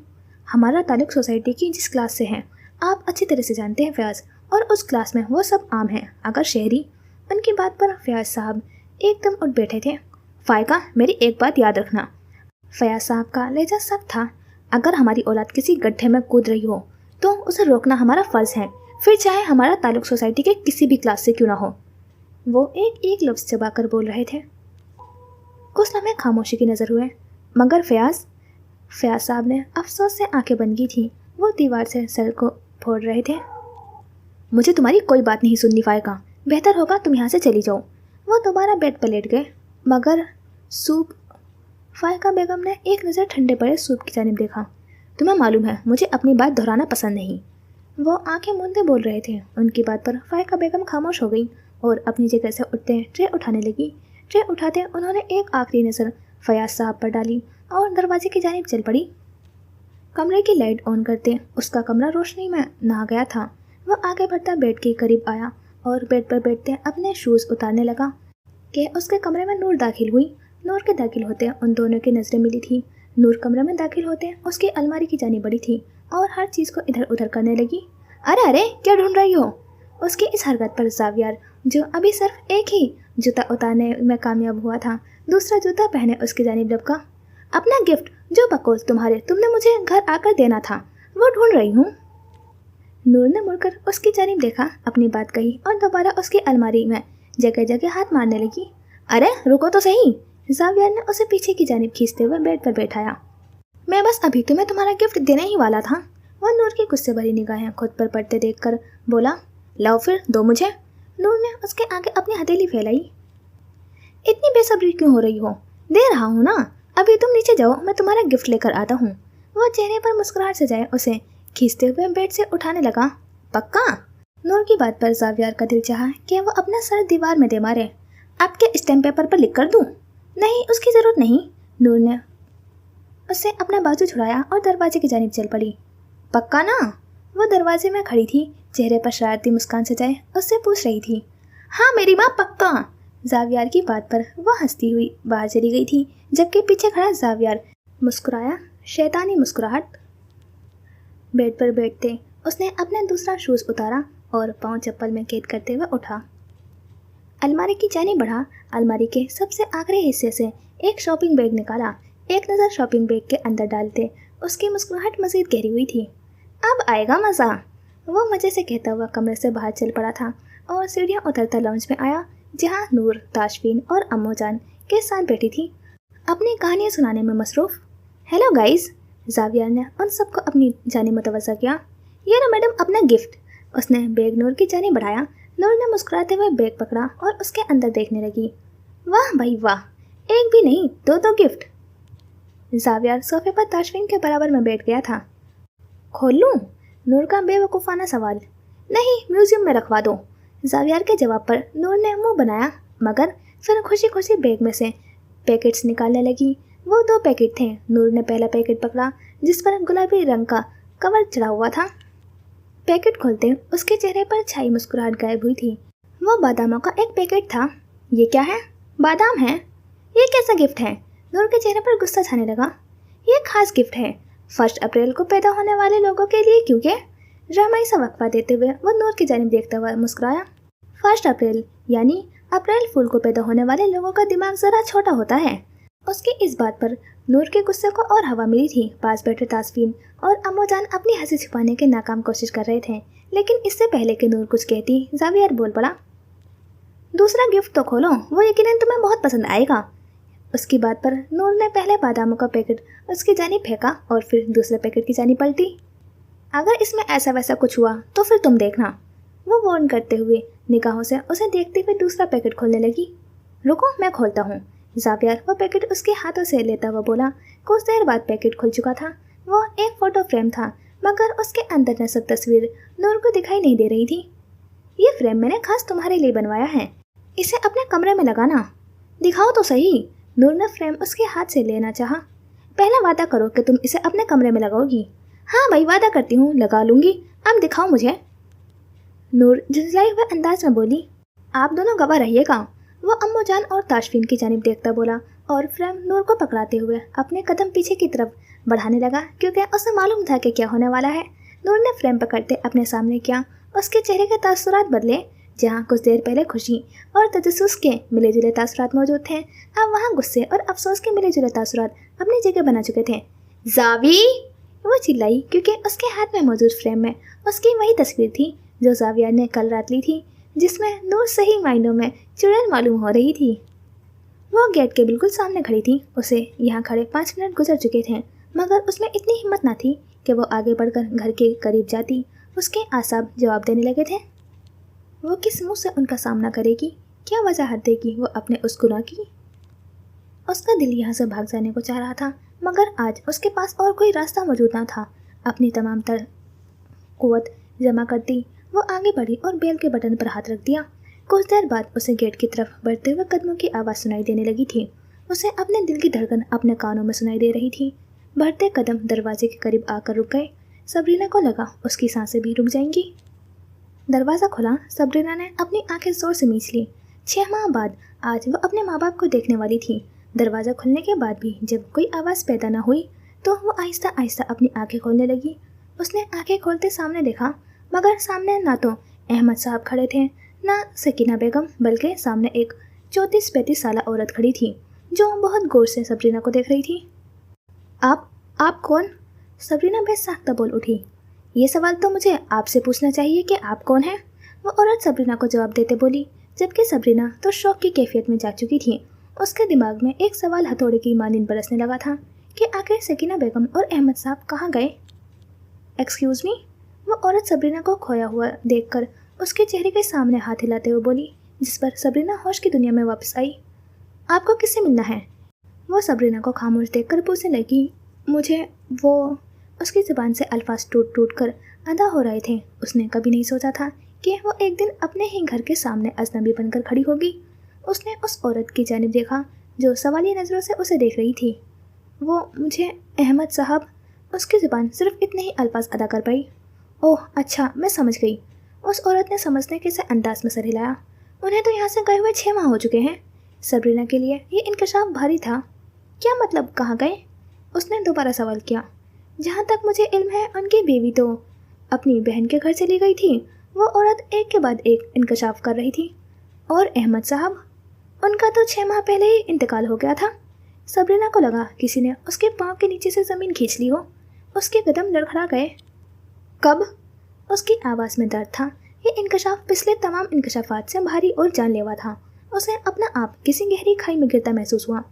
हमारा ताल्लुक सोसाइटी की जिस क्लास से है आप अच्छी तरह से जानते हैं फयाज, और उस क्लास में वो सब आम है। अगर शहरी? उनकी बात पर फयाज साहब एकदम उठ बैठे थे। फायका, मेरी एक बात याद रखना। फयाज साहब का लहजा सख्त था। अगर हमारी औलाद किसी गड्ढे में कूद रही हो तो उसे रोकना हमारा फ़र्ज़ है, फिर चाहे हमारा ताल्लुक सोसाइटी के किसी भी क्लास से क्यों ना हो। वो एक एक लफ्ज़ चबाकर बोल रहे थे। कुछ लम्हे खामोशी की नज़र हुए, मगर फयाज साहब ने अफसोस से आंखें बंद की थी। वो दीवार से सर को फोड़ रहे थे। मुझे तुम्हारी कोई बात नहीं सुननी फायका, बेहतर होगा तुम यहाँ से चली जाओ। वो दोबारा बेड पर लेट गए। मगर सूप? फायका बेगम ने एक नज़र ठंडे पड़े सूप की जानिब देखा। तुम्हें मालूम है मुझे अपनी बात दोहराना पसंद नहीं। वो आंखें मूंदे बोल रहे थे। उनकी बात पर फायका बेगम खामोश हो गई और अपनी जगह से उठते ट्रे उठाने लगी। ट्रे उठाते उन्होंने एक आखिरी नज़र फयाज साहब पर डाली और दरवाजे की जानिब चल पड़ी। कमरे की लाइट ऑन करते उसका कमरा रोशनी में नहा गया था। वह आगे बढ़ता बेड के करीब आया और बेड पर बैठते अपने शूज़ उतारने लगा कि उसके कमरे में नूर दाखिल हुई। नूर के दाखिल होते उन दोनों की नज़रें मिली थी। नूर कमरे में दाखिल होते उसकी अलमारी की जानी बड़ी थी और हर चीज़ को इधर उधर करने लगी। अरे अरे, क्या ढूंढ रही हो? उसकी इस हरकत पर जावियार, जो अभी सिर्फ एक ही जूता उतारने में कामयाब हुआ था, दूसरा जूता पहने उसकी जानिब लपका। अपना गिफ्ट जो बकौल तुमने मुझे घर आकर देना था, वो ढूंढ रही हूँ। नूर ने मुड़कर उसकी जानिब देखा, अपनी बात कही और दोबारा उसकी अलमारी में जगह जगह हाथ मारने लगी। अरे रुको तो सही। जावियार ने उसे पीछे की जानिब खींचते हुए बेड पर बैठाया। मैं बस अभी तुम्हें तुम्हारा गिफ्ट देने ही वाला था। वह नूर की गुस्से भरी निगाहें खुद पर पड़ते देखकर बोला, लाओ फिर दो मुझे। नूर ने उसके आगे अपनी हथेली फैलाई। इतनी बेसब्री क्यों हो रही हो? दे रहा हूँ ना, अभी तुम नीचे जाओ, मैं तुम्हारा गिफ्ट लेकर आता हूँ। वह चेहरे पर मुस्कुराहट सजाए उसे खींचते हुए बेड से उठाने लगा। पक्का? नूर की बात पर जावियार का दिल चाहा कि वह अपना सर दीवार में दे मारे। आपके स्टैम्प पेपर पर लिख कर दूँ? नहीं, उसकी ज़रूरत नहीं। नूर ने उससे अपना बाजू छुड़ाया और दरवाजे की जानिब चल पड़ी। पक्का ना? वो दरवाजे में खड़ी थी, चेहरे पर शरारती मुस्कान सजाए उससे पूछ रही थी। हाँ मेरी माँ, पक्का। जावियार की बात पर वह हंसती हुई बाहर चली गई थी, जबकि पीछे खड़ा जावियार मुस्कुराया, शैतानी मुस्कुराहट। बेड पर बैठते उसने अपना दूसरा शूज़ उतारा और पाँव चप्पल में कैद करते हुए उठा। अलमारी की जानिब बढ़ा। अलमारी के सबसे आखिरी हिस्से से एक शॉपिंग बैग निकाला। एक नज़र शॉपिंग बैग के अंदर डालते उसकी मुस्कुराहट मज़ीद गहरी हुई थी। अब आएगा मज़ा, वो मज़े से कहता हुआ कमरे से बाहर चल पड़ा था और सीढ़ियाँ उतरता लाउंज में आया, जहाँ नूर, ताशफीन और अम्मू जान के साथ बैठी थी, अपनी कहानियाँ सुनाने में मसरूफ़। हेलो गाइस, जावियार ने उन सबको अपनी जानिब मुतवज्जा किया। ये लो मैडम अपना गिफ्ट। उसने बैग नूर की जानिब बढ़ाया। नूर ने मुस्कुराते हुए बैग पकड़ा और उसके अंदर देखने लगी। वाह भाई वाह, एक भी नहीं, दो गिफ्ट। जावियार सोफे पर ताशफीन के बराबर में बैठ गया था। खोल लूँ? नूर का बेवकूफ़ाना सवाल। नहीं, म्यूजियम में रखवा दो। जावियार के जवाब पर नूर ने मुंह बनाया, मगर फिर खुशी खुशी बैग में से पैकेट्स निकालने लगी। वो 2 पैकेट थे। नूर ने पहला पैकेट पकड़ा जिस पर गुलाबी रंग का कवर चढ़ा हुआ था। पैकेट खोलते उसके चेहरे पर छाई मुस्कुराहट गायब हुई थी। वो बादामों का एक पैकेट था। ये क्या है? बादाम है? ये कैसा गिफ्ट है? नूर के चेहरे पर गुस्सा छाने लगा। ये खास गिफ्ट है 1 अप्रैल को पैदा होने वाले लोगों के लिए, क्योंकि रहमाई सा वक्फा देते हुए वो नूर की जानिब देखता हुआ मुस्कुराया। 1 अप्रैल यानी अप्रैल फूल को पैदा होने वाले लोगों का दिमाग जरा छोटा होता है। उसकी इस बात पर नूर के गुस्से को और हवा मिली थी। पास बैठे तासफीन और अम्मोजान अपनी हंसी छुपाने की नाकाम कोशिश कर रहे थे, लेकिन इससे पहले कि नूर कुछ कहती, जावियर बोल पड़ा, दूसरा गिफ्ट तो खोलो, वो यकीनन तुम्हें बहुत पसंद आएगा। उसकी बात पर नूर ने पहले बादामों का पैकेट उसकी जानिब फेंका और फिर दूसरे पैकेट की जानिब पलटी। अगर इसमें ऐसा वैसा कुछ हुआ तो फिर तुम देखना, वो वार्न करते हुए निगाहों से उसे देखते हुए दूसरा पैकेट खोलने लगी। रुको, मैं खोलता हूँ। जावियर वो पैकेट उसके हाथों से लेता हुआ बोला। कुछ देर बाद पैकेट खुल चुका था। वो एक फोटो फ्रेम था, मगर उसके अंदर नस्ब तस्वीर नूर को दिखाई नहीं दे रही थी। ये फ्रेम मैंने खास तुम्हारे लिए बनवाया है, इसे अपने कमरे में लगाना। दिखाओ तो सही। नूर ने फ्रेम उसके हाथ से लेना चाहा। पहला वादा करो कि तुम इसे अपने कमरे में लगाओगी। हाँ भाई, वादा करती हूँ, लगा लूँगी, अब दिखाओ मुझे। नूर झुंझलाए हुए अंदाज में बोली। आप दोनों गवाह रहिएगा, वो अम्मोजान और ताशफीन की जानिब देखता बोला और फ्रेम नूर को पकड़ाते हुए अपने कदम पीछे की तरफ बढ़ाने लगा, क्योंकि उसे मालूम था कि क्या होने वाला है। नूर ने फ्रेम पकड़ते अपने सामने किया। उसके चेहरे के तासुरात बदले। जहाँ कुछ देर पहले खुशी और तजस्सुस के मिले जुले तासुरात मौजूद थे, अब वहाँ गुस्से और अफसोस के मिले जुले तासुरात अपनी जगह बना चुके थे। जावी, वो चिल्लाई, क्योंकि उसके हाथ में मौजूद फ्रेम में उसकी वही तस्वीर थी जो जाविया ने कल रात ली थी, जिसमें नूर सही मायनों में चुड़ैल मालूम हो रही थी। वो गेट के बिल्कुल सामने खड़ी थी। उसे यहाँ खड़े 5 मिनट गुजर चुके थे, मगर उसमें इतनी हिम्मत न थी कि वो आगे बढ़कर घर के करीब जाती। उसके आसाब जवाब देने लगे थे। वो किस मुंह से उनका सामना करेगी, क्या वजाहत देगी वो अपने उस गुनाह की। उसका दिल यहाँ से भाग जाने को चाह रहा था, मगर आज उसके पास और कोई रास्ता मौजूद ना था। अपनी तमाम कुव्वत जमा करती वो आगे बढ़ी और बेल के बटन पर हाथ रख दिया। कुछ देर बाद उसे गेट की तरफ बढ़ते हुए कदमों की आवाज़ सुनाई देने लगी थी। उसे अपने दिल की धड़कन अपने कानों में सुनाई दे रही थी। बढ़ते कदम दरवाजे के करीब आकर रुक गए। सबरीना को लगा उसकी सांसें भी रुक जाएंगी। दरवाज़ा खुला। सबरीना ने अपनी आंखें जोर से मींच ली। 6 माह बाद आज वो अपने माँ बाप को देखने वाली थी। दरवाज़ा खुलने के बाद भी जब कोई आवाज़ पैदा न हुई तो वो आहिस्ता आहिस्ता अपनी आंखें खोलने लगी। उसने आंखें खोलते सामने देखा, मगर सामने ना तो अहमद साहब खड़े थे, ना सकीना बेगम, बल्कि सामने एक 34-35 साल औरत खड़ी थी जो बहुत गौर से सबरीना को देख रही थी। आप कौन? सबरीना बेसाख्ता बोल उठी। ये सवाल तो मुझे आपसे पूछना चाहिए कि आप कौन हैं? वो औरत सबरीना को जवाब देते बोली, जबकि सबरीना तो शौक की कैफियत में जा चुकी थी। उसके दिमाग में एक सवाल हथौड़े की मानिंद बरसने लगा था कि आखिर सकीना बेगम और अहमद साहब कहाँ गए। एक्सक्यूज़ मी, वो औरत सबरीना को खोया हुआ देखकर उसके चेहरे के सामने हाथ हिलाते हुए बोली, जिस पर सबरीना होश की दुनिया में वापस आई। आपको किससे मिलना है? वो सबरीना को खामोश देखकर पूछने लगी। मुझे वो। उसकी ज़ुबान से अल्फाज टूट टूट कर अदा हो रहे थे। उसने कभी नहीं सोचा था कि वो एक दिन अपने ही घर के सामने अजनबी बनकर खड़ी होगी। उसने उस औरत की जानिब देखा जो सवालिया नज़रों से उसे देख रही थी। वो मुझे अहमद साहब। उसकी ज़ुबान सिर्फ इतने ही अल्फाज अदा कर पाई। ओह अच्छा, मैं समझ गई। उस औरत ने समझने के से अंदाज में सर हिलाया। उन्हें तो यहाँ से गए हुए 6 माह हो चुके हैं। सबरीना के लिए ये इंकशाफ भारी था। क्या मतलब, कहाँ गए? उसने दोबारा सवाल किया। जहाँ तक मुझे इल्म है उनकी बीवी तो अपनी बहन के घर चली गई थी। वो औरत एक के बाद एक इंकशाफ कर रही थी। और अहमद साहब, उनका तो 6 माह पहले ही इंतकाल हो गया था। सबरीना को लगा किसी ने उसके पाँव के नीचे से ज़मीन खींच ली हो। उसके कदम लड़खड़ा गए। कब? उसकी आवाज़ में दर्द था। ये इंकशाफ पिछले तमाम इंकशाफात से भारी और जानलेवा था। उसे अपना आप किसी गहरी खाई में गिरता महसूस हुआ।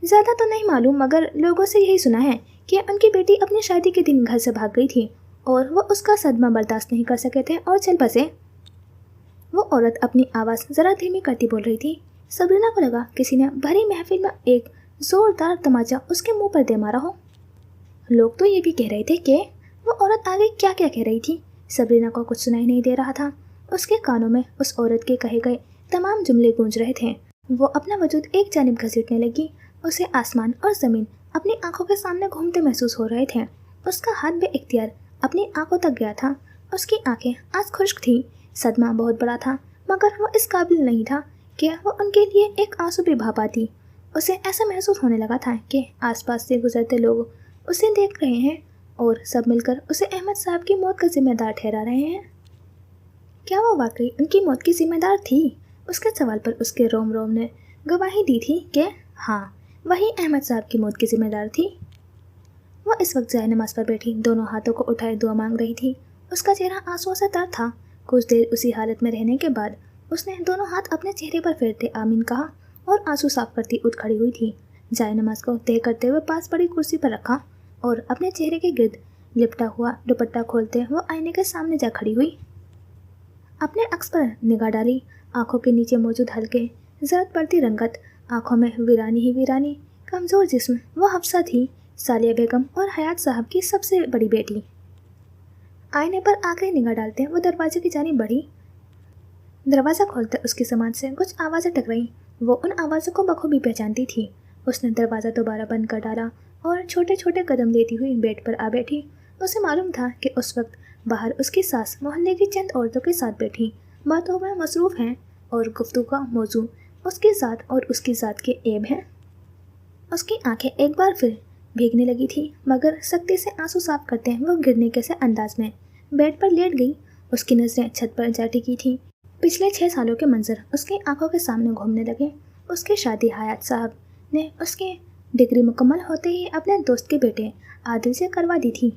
ज़्यादा तो नहीं मालूम, मगर लोगों से यही सुना है कि उनकी बेटी अपनी शादी के दिन घर से भाग गई थी और वो उसका सदमा बर्दाश्त नहीं कर सके थे और चल बसे। वो औरत अपनी आवाज़ ज़रा धीमी करती बोल रही थी। सबरीना को लगा किसी ने भरी महफिल में एक ज़ोरदार तमाचा उसके मुंह पर दे मारा हो। लोग तो ये भी कह रहे थे कि वो औरत आगे क्या क्या कह रही थी। सबरीना को कुछ सुनाई नहीं दे रहा था। उसके कानों में उस औरत के कहे गए तमाम जुमले गूंज रहे थे। वो अपना वजूद एक जानिब घसीटने लगी। उसे आसमान और ज़मीन अपनी आंखों के सामने घूमते महसूस हो रहे थे। उसका हाथ बेइख्तियार अपनी आंखों तक गया था। उसकी आंखें आज खुश्क थीं। सदमा बहुत बड़ा था, मगर वो इस काबिल नहीं था कि वो उनके लिए एक आंसू भी भा पाती। उसे ऐसा महसूस होने लगा था कि आसपास से गुजरते लोग उसे देख रहे हैं और सब मिलकर उसे अहमद साहब की मौत का जिम्मेदार ठहरा रहे हैं। क्या वो वाकई उनकी मौत की जिम्मेदार थी? उसके सवाल पर उसके रोम रोम ने गवाही दी थी कि हाँ, वही अहमद साहब की मौत की जिम्मेदार थी। वो इस वक्त जाए नमाज पर बैठी दोनों हाथों को उठाए दुआ मांग रही थी। उसका चेहरा आंसुओं से तर था। कुछ देर उसी हालत में रहने के बाद उसने दोनों हाथ अपने चेहरे पर फेरते आमीन कहा और आंसू साफ करती उठ खड़ी हुई थी। जाए नमाज को तय करते हुए पास पड़ी कुर्सी पर रखा और अपने चेहरे के गिर्द लिपटा हुआ दुपट्टा खोलते वो आईने के सामने जा खड़ी हुई। अपने अक्स पर निगाह डाली। आंखों के नीचे मौजूद हल्के जरद पड़ती रंगत, आंखों में वीरानी ही वीरानी, कमज़ोर जिस्म। वो हफ्सा थी, सालिया बेगम और हयात साहब की सबसे बड़ी बेटी। आईने पर आखिरी निगाह डालते वो दरवाजे की जानिब बढ़ी। दरवाज़ा खोलते उसकी समाज से कुछ आवाज़ें टकराई। वो उन आवाज़ों को बखूबी पहचानती थी। उसने दरवाज़ा दोबारा बंद कर डाला और छोटे छोटे कदम लेती हुई बेड पर आ बैठी। उसे मालूम था कि उस वक्त बाहर उसकी सास मोहल्ले की चंद औरतों के साथ बैठी बातों में मसरूफ़ हैं और गुफ्तगू का मौजू उसकी ज़ात और उसकी ज़ात के ऐब हैं। उसकी आंखें एक बार फिर भीगने लगी थी, मगर सख्ती से आंसू साफ करते वो गिरने के से अंदाज में बेड पर लेट गई। उसकी नज़रें छत पर जा टिकी थी। पिछले 6 सालों के मंजर उसकी आंखों के सामने घूमने लगे। उसकी शादी हयात साहब ने उसके डिग्री मुकम्मल होते ही अपने दोस्त के बेटे आदिल से करवा दी थी।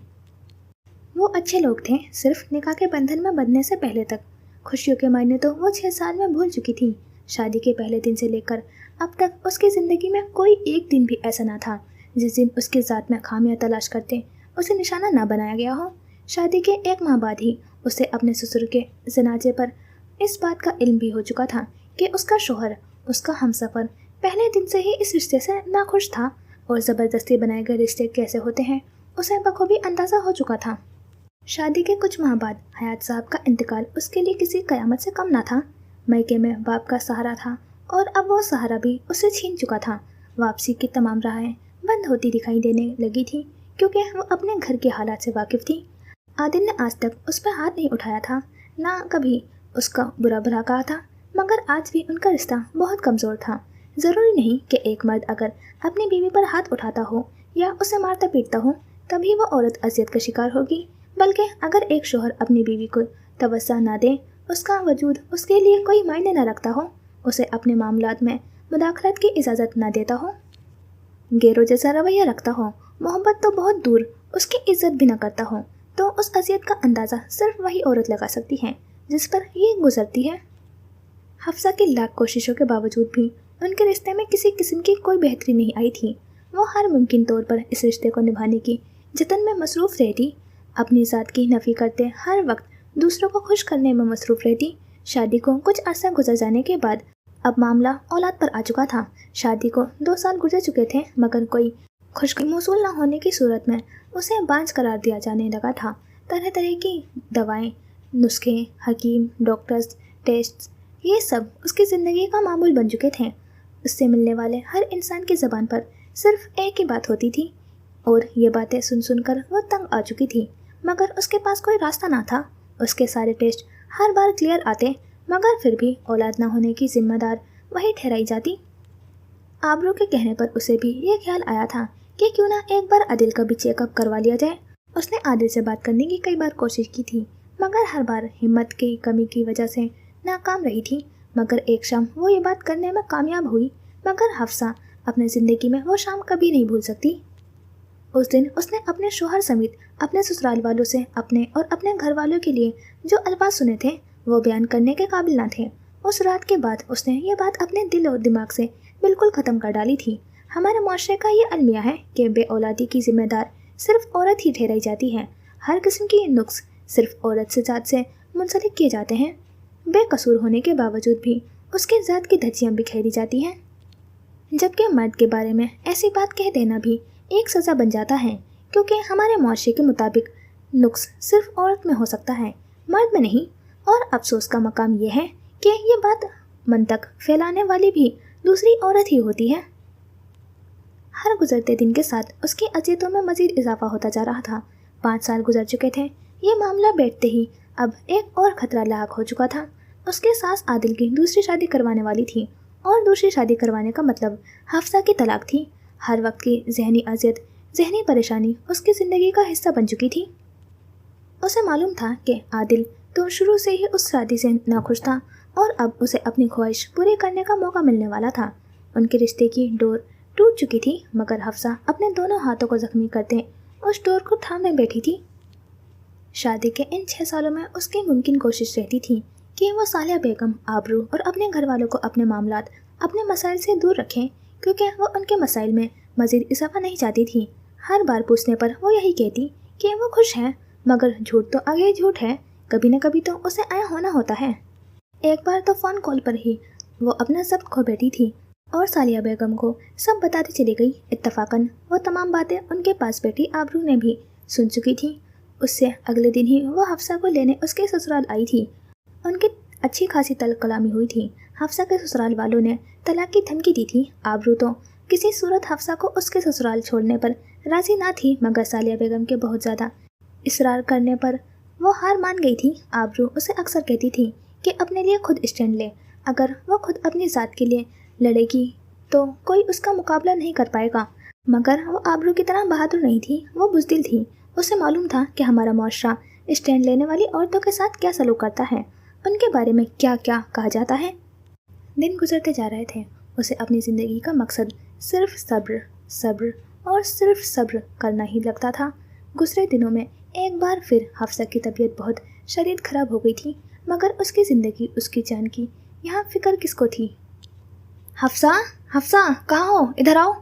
वो अच्छे लोग थे, सिर्फ निकाह के बंधन में बंधने से पहले तक। खुशियों के मायने तो वो 6 साल में भूल चुकी थी। शादी के पहले दिन से लेकर अब तक उसकी ज़िंदगी में कोई एक दिन भी ऐसा ना था जिस दिन उसकी ज़ात में खामियां तलाश करते उसे निशाना ना बनाया गया हो। शादी के 1 माह बाद ही उसे अपने ससुर के जनाजे पर इस बात का इल्म भी हो चुका था कि उसका शोहर, उसका हमसफ़र पहले दिन से ही इस रिश्ते से नाखुश था और ज़बरदस्ती बनाए गए रिश्ते कैसे होते हैं उसे बखूबी अंदाज़ा हो चुका था। शादी के कुछ माह बाद हयात साहब का इंतकाल उसके लिए किसी क़यामत से कम ना था। मायके में बाप का सहारा था और अब वो सहारा भी उससे छीन चुका था। वापसी की तमाम राहें बंद होती दिखाई देने लगी थी क्योंकि वो अपने घर के हालात से वाकिफ़ थी। आदिल ने आज तक उस पर हाथ नहीं उठाया था, ना कभी उसका बुरा भला कहा था, मगर आज भी उनका रिश्ता बहुत कमज़ोर था। ज़रूरी नहीं कि एक मर्द अगर अपनी बीवी पर हाथ उठाता हो या उसे मारता पीटता हो तभी वो औरत अजियत का शिकार होगी, बल्कि अगर एक शोहर अपनी बीवी को तवज्जो ना दे, उसका वजूद उसके लिए कोई मायने न रखता हो, उसे अपने मामलात में मुदाखलत की इजाज़त ना देता हो, गैरों जैसा रवैया रखता हो, मोहब्बत तो बहुत दूर उसकी इज्जत भी न करता हो, तो उस अजियत का अंदाज़ा सिर्फ वही औरत लगा सकती है जिस पर ये गुजरती है। हफ्सा की लाख कोशिशों के बावजूद भी उनके रिश्ते में किसी किस्म की कोई बेहतरी नहीं आई थी। वो हर मुमकिन तौर पर इस रिश्ते को निभाने की जतन में मसरूफ़ रहती, अपनी ज़ात की नफ़ी करते हर वक्त दूसरों को खुश करने में मसरूफ़ रहती। शादी को कुछ अरसा गुजर जाने के बाद अब मामला औलाद पर आ चुका था। शादी को 2 साल गुजर चुके थे, मगर कोई खुशखबरी मौसूल न होने की सूरत में उसे बांझ करार दिया जाने लगा था। तरह तरह की दवाएं, नुस्खे, हकीम, डॉक्टर्स, टेस्ट, ये सब उसकी ज़िंदगी का मामूल बन चुके थे। उससे मिलने वाले हर इंसान की ज़बान पर सिर्फ एक ही बात होती थी और ये बातें सुन सुनकर वो तंग आ चुकी थी, मगर उसके पास कोई रास्ता ना था। उसके सारे टेस्ट हर बार क्लियर आते, मगर फिर भी औलाद ना होने की जिम्मेदार वही ठहराई जाती। आबरू के कहने पर उसे भी ये ख्याल आया था कि क्यों ना एक बार आदिल का भी चेकअप करवा लिया जाए। उसने आदिल से बात करने की कई बार कोशिश की थी, मगर हर बार हिम्मत की कमी की वजह से नाकाम रही थी। मगर एक शाम वो ये बात करने में कामयाब हुई, मगर हफ्सा अपने ज़िंदगी में वो शाम कभी नहीं भूल सकती। उस दिन उसने अपने शोहर समेत अपने ससुराल वालों से अपने और अपने घर वालों के लिए जो अल्फाज सुने थे वो बयान करने के काबिल ना थे। उस रात के बाद उसने ये बात अपने दिल और दिमाग से बिल्कुल ख़त्म कर डाली थी। हमारे माशरे का ये अलमिया है कि बे औलादी की जिम्मेदार सिर्फ औरत ही ठहराई जाती है। हर किस्म की नुक्स सिर्फ औरत से ज़ात से मुंसलिक किए जाते हैं। बेकसूर होने के बावजूद भी उसके ज़ात की धज्जियाँ बिखेरी जाती हैं, जबकि मर्द के बारे में ऐसी बात कह देना भी एक सज़ा बन जाता है, क्योंकि हमारे माशरे के मुताबिक नुक्स सिर्फ औरत में हो सकता है, मर्द में नहीं। और अफसोस का मकाम यह है कि ये बात मन तक फैलाने वाली भी दूसरी औरत ही होती है। हर गुजरते दिन के साथ उसकी अजियतों में मज़ीद इजाफा होता जा रहा था। 5 साल गुजर चुके थे। ये मामला बैठते ही अब एक और ख़तरा लाक हो चुका था। उसके सास आदिल की दूसरी शादी करवाने वाली थी, और दूसरी शादी करवाने का मतलब हफ्सा की तलाक थी। हर वक्त की जहनी अजियत ज़हनी परेशानी उसकी ज़िंदगी का हिस्सा बन चुकी थी। उसे मालूम था कि आदिल तो शुरू से ही उस शादी से नाखुश था और अब उसे अपनी ख्वाहिश पूरी करने का मौका मिलने वाला था। उनके रिश्ते की डोर टूट चुकी थी, मगर हफ्सा अपने दोनों हाथों को जख्मी करते उस डोर को थामे बैठी थी। शादी के इन 6 सालों में उसकी मुमकिन कोशिश रहती थी कि वो सालिया बेगम, आबरू और अपने घर वालों को अपने मामलात, अपने मसाइल से दूर रखें, क्योंकि वो उनके मसाइल में मज़ीद इजाफा नहीं चाहती थी। हर बार पूछने पर वो यही कहती कि वो खुश है, मगर झूठ तो आगे झूठ है, कभी न कभी तो उसे आया होना होता है। एक बार तो फ़ोन कॉल पर ही वो अपना सब खो बैठी थी और सालिया बेगम को सब बताती चली गई। इत्तफाकन वो तमाम बातें उनके पास बैठी आबरू ने भी सुन चुकी थी। उससे अगले दिन ही वो हफ्सा को लेने उसके ससुराल आई थी। उनकी अच्छी खासी तलब कलामी हुई थी। हफ्सा के ससुराल वालों ने तलाक की धमकी दी थी। आबरू तो किसी सूरत हफ्सा को उसके ससुराल छोड़ने पर राजी ना थी, मगर सालिया बेगम के बहुत ज़्यादा इसरार करने पर वो हार मान गई थी। आबरू उसे अक्सर कहती थी कि अपने लिए खुद स्टैंड ले, अगर वो खुद अपनी ज़ात के लिए लड़ेगी तो कोई उसका मुकाबला नहीं कर पाएगा। मगर वो आबरू की तरह बहादुर नहीं थी, वो बुज़दिल थी। उसे मालूम था कि हमारा मुआशरा स्टैंड लेने वाली औरतों के साथ क्या सलूक करता है, उनके बारे में क्या क्या कहा जाता है। दिन गुजरते जा रहे थे। उसे अपनी ज़िंदगी का मकसद सिर्फ सब्र सब्र और सिर्फ सब्र करना ही लगता था। गुजरे दिनों में एक बार फिर हफ्सा की तबीयत बहुत शदीद ख़राब हो गई थी, मगर उसकी ज़िंदगी, उसकी जान की यहाँ फ़िक्र किसको थी। हफ्सा, हफ्सा कहाँ हो, इधर आओ।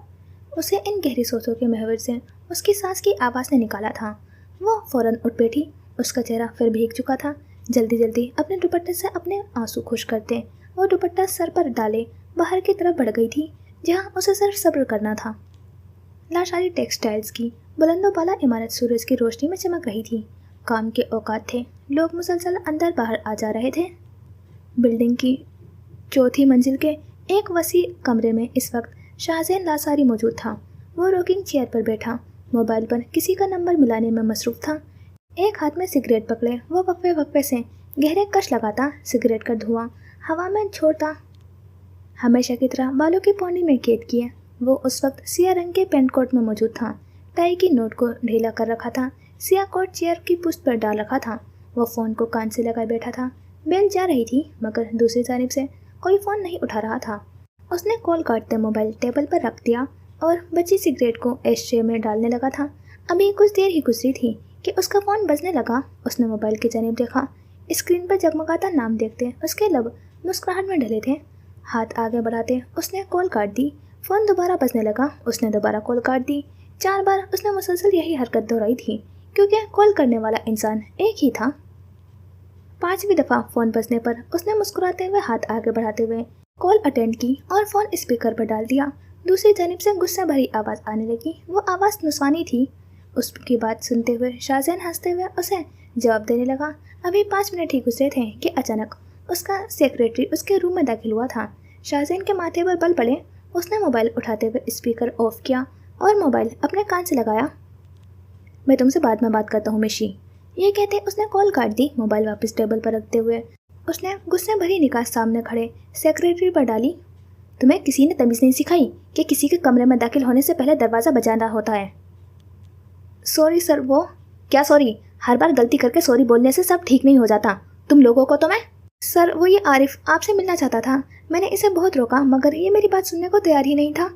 उसे इन गहरी सोचों के महवर से उसकी सास की आवाज़ ने निकाला था। वो फ़ौरन उठ बैठी। उसका चेहरा फिर भीग चुका था। जल्दी जल्दी अपने दुपट्टे से अपने आंसू खुश करते वो दुपट्टा सर पर डाले बाहर की तरफ बढ़ गई थी, जहाँ उसे सिर्फ सब्र करना था। लाशारी टेक्सटाइल्स की बुलंदो बाला इमारत सूरज की रोशनी में चमक रही थी। काम के औकात थे। लोग मुसलसल अंदर बाहर आ जा रहे थे। बिल्डिंग की 4थी मंजिल के एक वसी कमरे में इस वक्त शाहजैन लासारी मौजूद था। वो रॉकिंग चेयर पर बैठा मोबाइल पर किसी का नंबर मिलाने में मसरूफ़ था। एक हाथ में सिगरेट पकड़े वो वक्फे वक्फे से गहरे कश लगाता, सिगरेट का धुआं हवा में छोड़ता। हमेशा की तरह बालों की पौनी में कैद किए वो उस वक्त सिया रंग के पेंट कोट में मौजूद था। टाई की नोट को ढीला कर रखा था। सिया कोट चेयर की पुश्त पर डाल रखा था। वो फ़ोन को कान से लगाए बैठा था। बेल जा रही थी, मगर दूसरी जानिब से कोई फ़ोन नहीं उठा रहा था। उसने कॉल काटते मोबाइल टेबल पर रख दिया और बची सिगरेट को एशट्रे में डालने लगा था। अभी कुछ देर ही गुजरी थी कि उसका फ़ोन बजने लगा। उसने मोबाइल की जानिब देखा। स्क्रीन पर जगमगाता नाम देखते उसके लब मुस्कुराहट में ढले थे। हाथ आगे बढ़ाते उसने कॉल काट दी। फ़ोन दोबारा बजने लगा। उसने दोबारा कॉल काट दी। 4 बार उसने मुसलसल यही हरकत दोहराई थी, क्योंकि कॉल करने वाला इंसान एक ही था। 5वीं दफ़ा फ़ोन बजने पर उसने मुस्कुराते हुए हाथ आगे बढ़ाते हुए कॉल अटेंड की और फ़ोन स्पीकर पर डाल दिया। दूसरी जानिब से गुस्से भरी आवाज़ आने लगी। वो आवाज़ नुस्वानी थी। उसकी बात सुनते हुए शाहजैन हंसते हुए उसे जवाब देने लगा। अभी 5 मिनट ही गुजरे थे कि अचानक उसका सेक्रेटरी उसके रूम में दाखिल हुआ था। शाहजैन के माथे पर बल पड़े। उसने मोबाइल उठाते हुए स्पीकर ऑफ किया और मोबाइल अपने कान से लगाया। मैं तुमसे बाद में बात करता हूँ मिशी। ये कहते उसने कॉल काट दी। मोबाइल वापस टेबल पर रखते हुए उसने गुस्से भरी निगाह सामने खड़े सेक्रेटरी पर डाली। तुम्हें किसी ने तमीज़ नहीं सिखाई कि किसी के कमरे में दाखिल होने से पहले दरवाज़ा बजाना होता है? Sorry sir. वो क्या सॉरी? हर बार गलती करके सॉरी बोलने से सब ठीक नहीं हो जाता। तुम लोगों को तो मैं सर, वो ये आरिफ आपसे मिलना चाहता था। मैंने इसे बहुत रोका, मगर ये मेरी बात सुनने को तैयार ही नहीं था।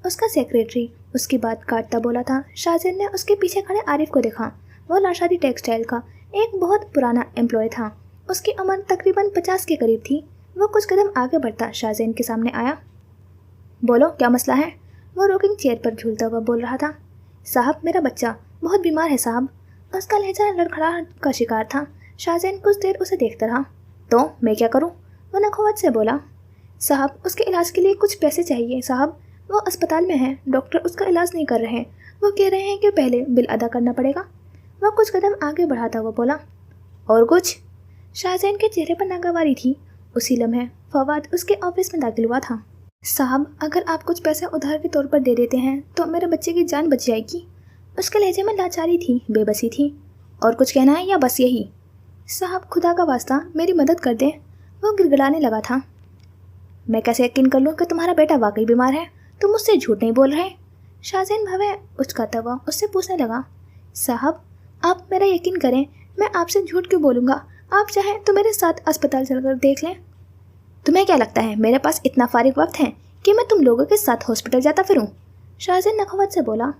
उसका सेक्रेटरी उसकी बात काटता बोला था। शाहजैन ने उसके पीछे खड़े आरिफ को देखा। वो लाशारी टेक्सटाइल का एक बहुत पुराना एम्प्लॉय था। उसकी उम्र तकरीबन 50 के करीब थी। वो कुछ कदम आगे बढ़ता शाहजैन के सामने आया। बोलो, क्या मसला है? वो रॉकिंग चेयर पर झूलता हुआ बोल रहा था। साहब, मेरा बच्चा बहुत बीमार है साहब। उसका लहजा लड़खड़ाहट का शिकार था। शाहजैन कुछ देर उसे देखता रहा। तो मैं क्या करूं? वो नखवत से बोला। साहब, उसके इलाज के लिए कुछ पैसे चाहिए साहब। वो अस्पताल में है, डॉक्टर उसका इलाज नहीं कर रहे हैं। वो कह रहे हैं कि पहले बिल अदा करना पड़ेगा। वह कुछ कदम आगे बढ़ाता हुआ बोला। और कुछ? शाहजैन के चेहरे पर नागवारी थी। उसी लम्हे फवाद उसके ऑफिस में दाखिल हुआ था। साहब, अगर आप कुछ पैसे उधार के तौर पर दे देते हैं तो मेरे बच्चे की जान बच जाएगी। उसके लहजे में लाचारी थी, बेबसी थी। और कुछ कहना है या बस यही? साहब, खुदा का वास्ता मेरी मदद कर दें। वो गिड़गिड़ाने लगा था। मैं कैसे यकीन कर लूँ कि तुम्हारा बेटा वाकई बीमार है? तुम मुझसे झूठ नहीं बोल रहे? शाहज़ैन भवे उचकाता हुआ उससे पूछने लगा, साहब आप मेरा यकीन करें, मैं आपसे झूठ क्यों बोलूँगा, आप चाहें तो मेरे साथ अस्पताल चलकर देख लें। तुम्हें क्या लगता है मेरे पास इतना फारिग वक्त है कि मैं तुम लोगों के साथ हॉस्पिटल जाता फिरूं? शाहज़ैन नखवत से बोला।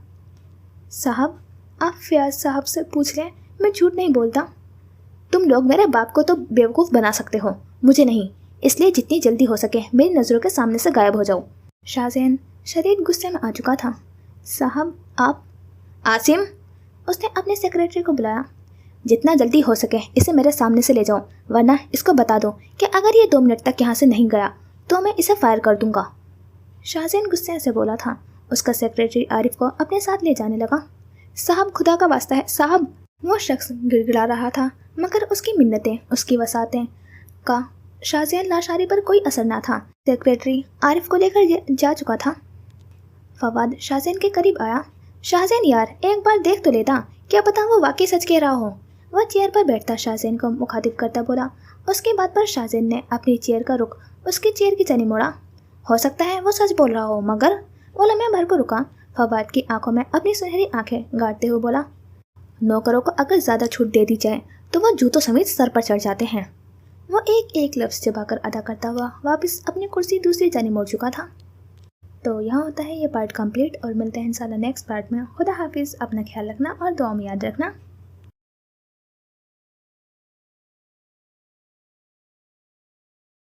साहब आप फयाज साहब से पूछ लें, मैं झूठ नहीं बोलता। तुम लोग मेरे बाप को तो बेवकूफ़ बना सकते हो, मुझे नहीं, इसलिए जितनी जल्दी हो सके मेरी नज़रों के सामने से गायब हो जाओ। शाहज़ैन शदीद गुस्से में आ चुका था। साहब आप। आसिम, उसने अपने सेक्रेटरी को बुलाया, जितना जल्दी हो सके इसे मेरे सामने से ले जाओ, वरना इसको बता दो कि अगर ये 2 मिनट तक यहाँ से नहीं गया तो मैं इसे फायर कर दूंगा। शाहज़ैन गुस्से से बोला था। उसका सेक्रेटरी आरिफ को अपने साथ ले जाने लगा। साहब खुदा का वास्ता है साहब, वो शख्स गिड़गिड़ा रहा था, मगर उसकी मिन्नतें, उसकी वसातें का शाहज़ैन लाशारी पर कोई असर ना था। सेक्रेटरी आरिफ को लेकर जा चुका था। फवाद शाहज़ैन के करीब आया। शाहज़ैन यार, एक बार देख तो लेता, क्या पता वो वाकई सच कह रहा हो। वह चेयर पर बैठता शाहज़ैन को मुखातिब करता बोला। उसकी बात पर शाहज़ैन ने अपनी चेयर का रुख उसकी चेयर की जानिब मोड़ा। हो सकता है वो सच बोल रहा हो, मगर वो लम्हे भर को रुका। फवाद की आंखों में अपनी सुनहरी आंखें गाड़ते हुए बोला, नौकरों को अगर ज़्यादा छूट दे दी जाए तो वो जूतों समेत सर पर चढ़ जाते हैं। वो एक एक लफ्ज़ चबाकर अदा करता हुआ वापस अपनी कुर्सी दूसरी जानिब मोड़ चुका था। तो यहाँ होता है ये पार्ट कंप्लीट और मिलते हैं इंशाल्लाह नेक्स्ट पार्ट में। खुदा हाफिज़, अपना ख्याल रखना और दुआ में याद रखना।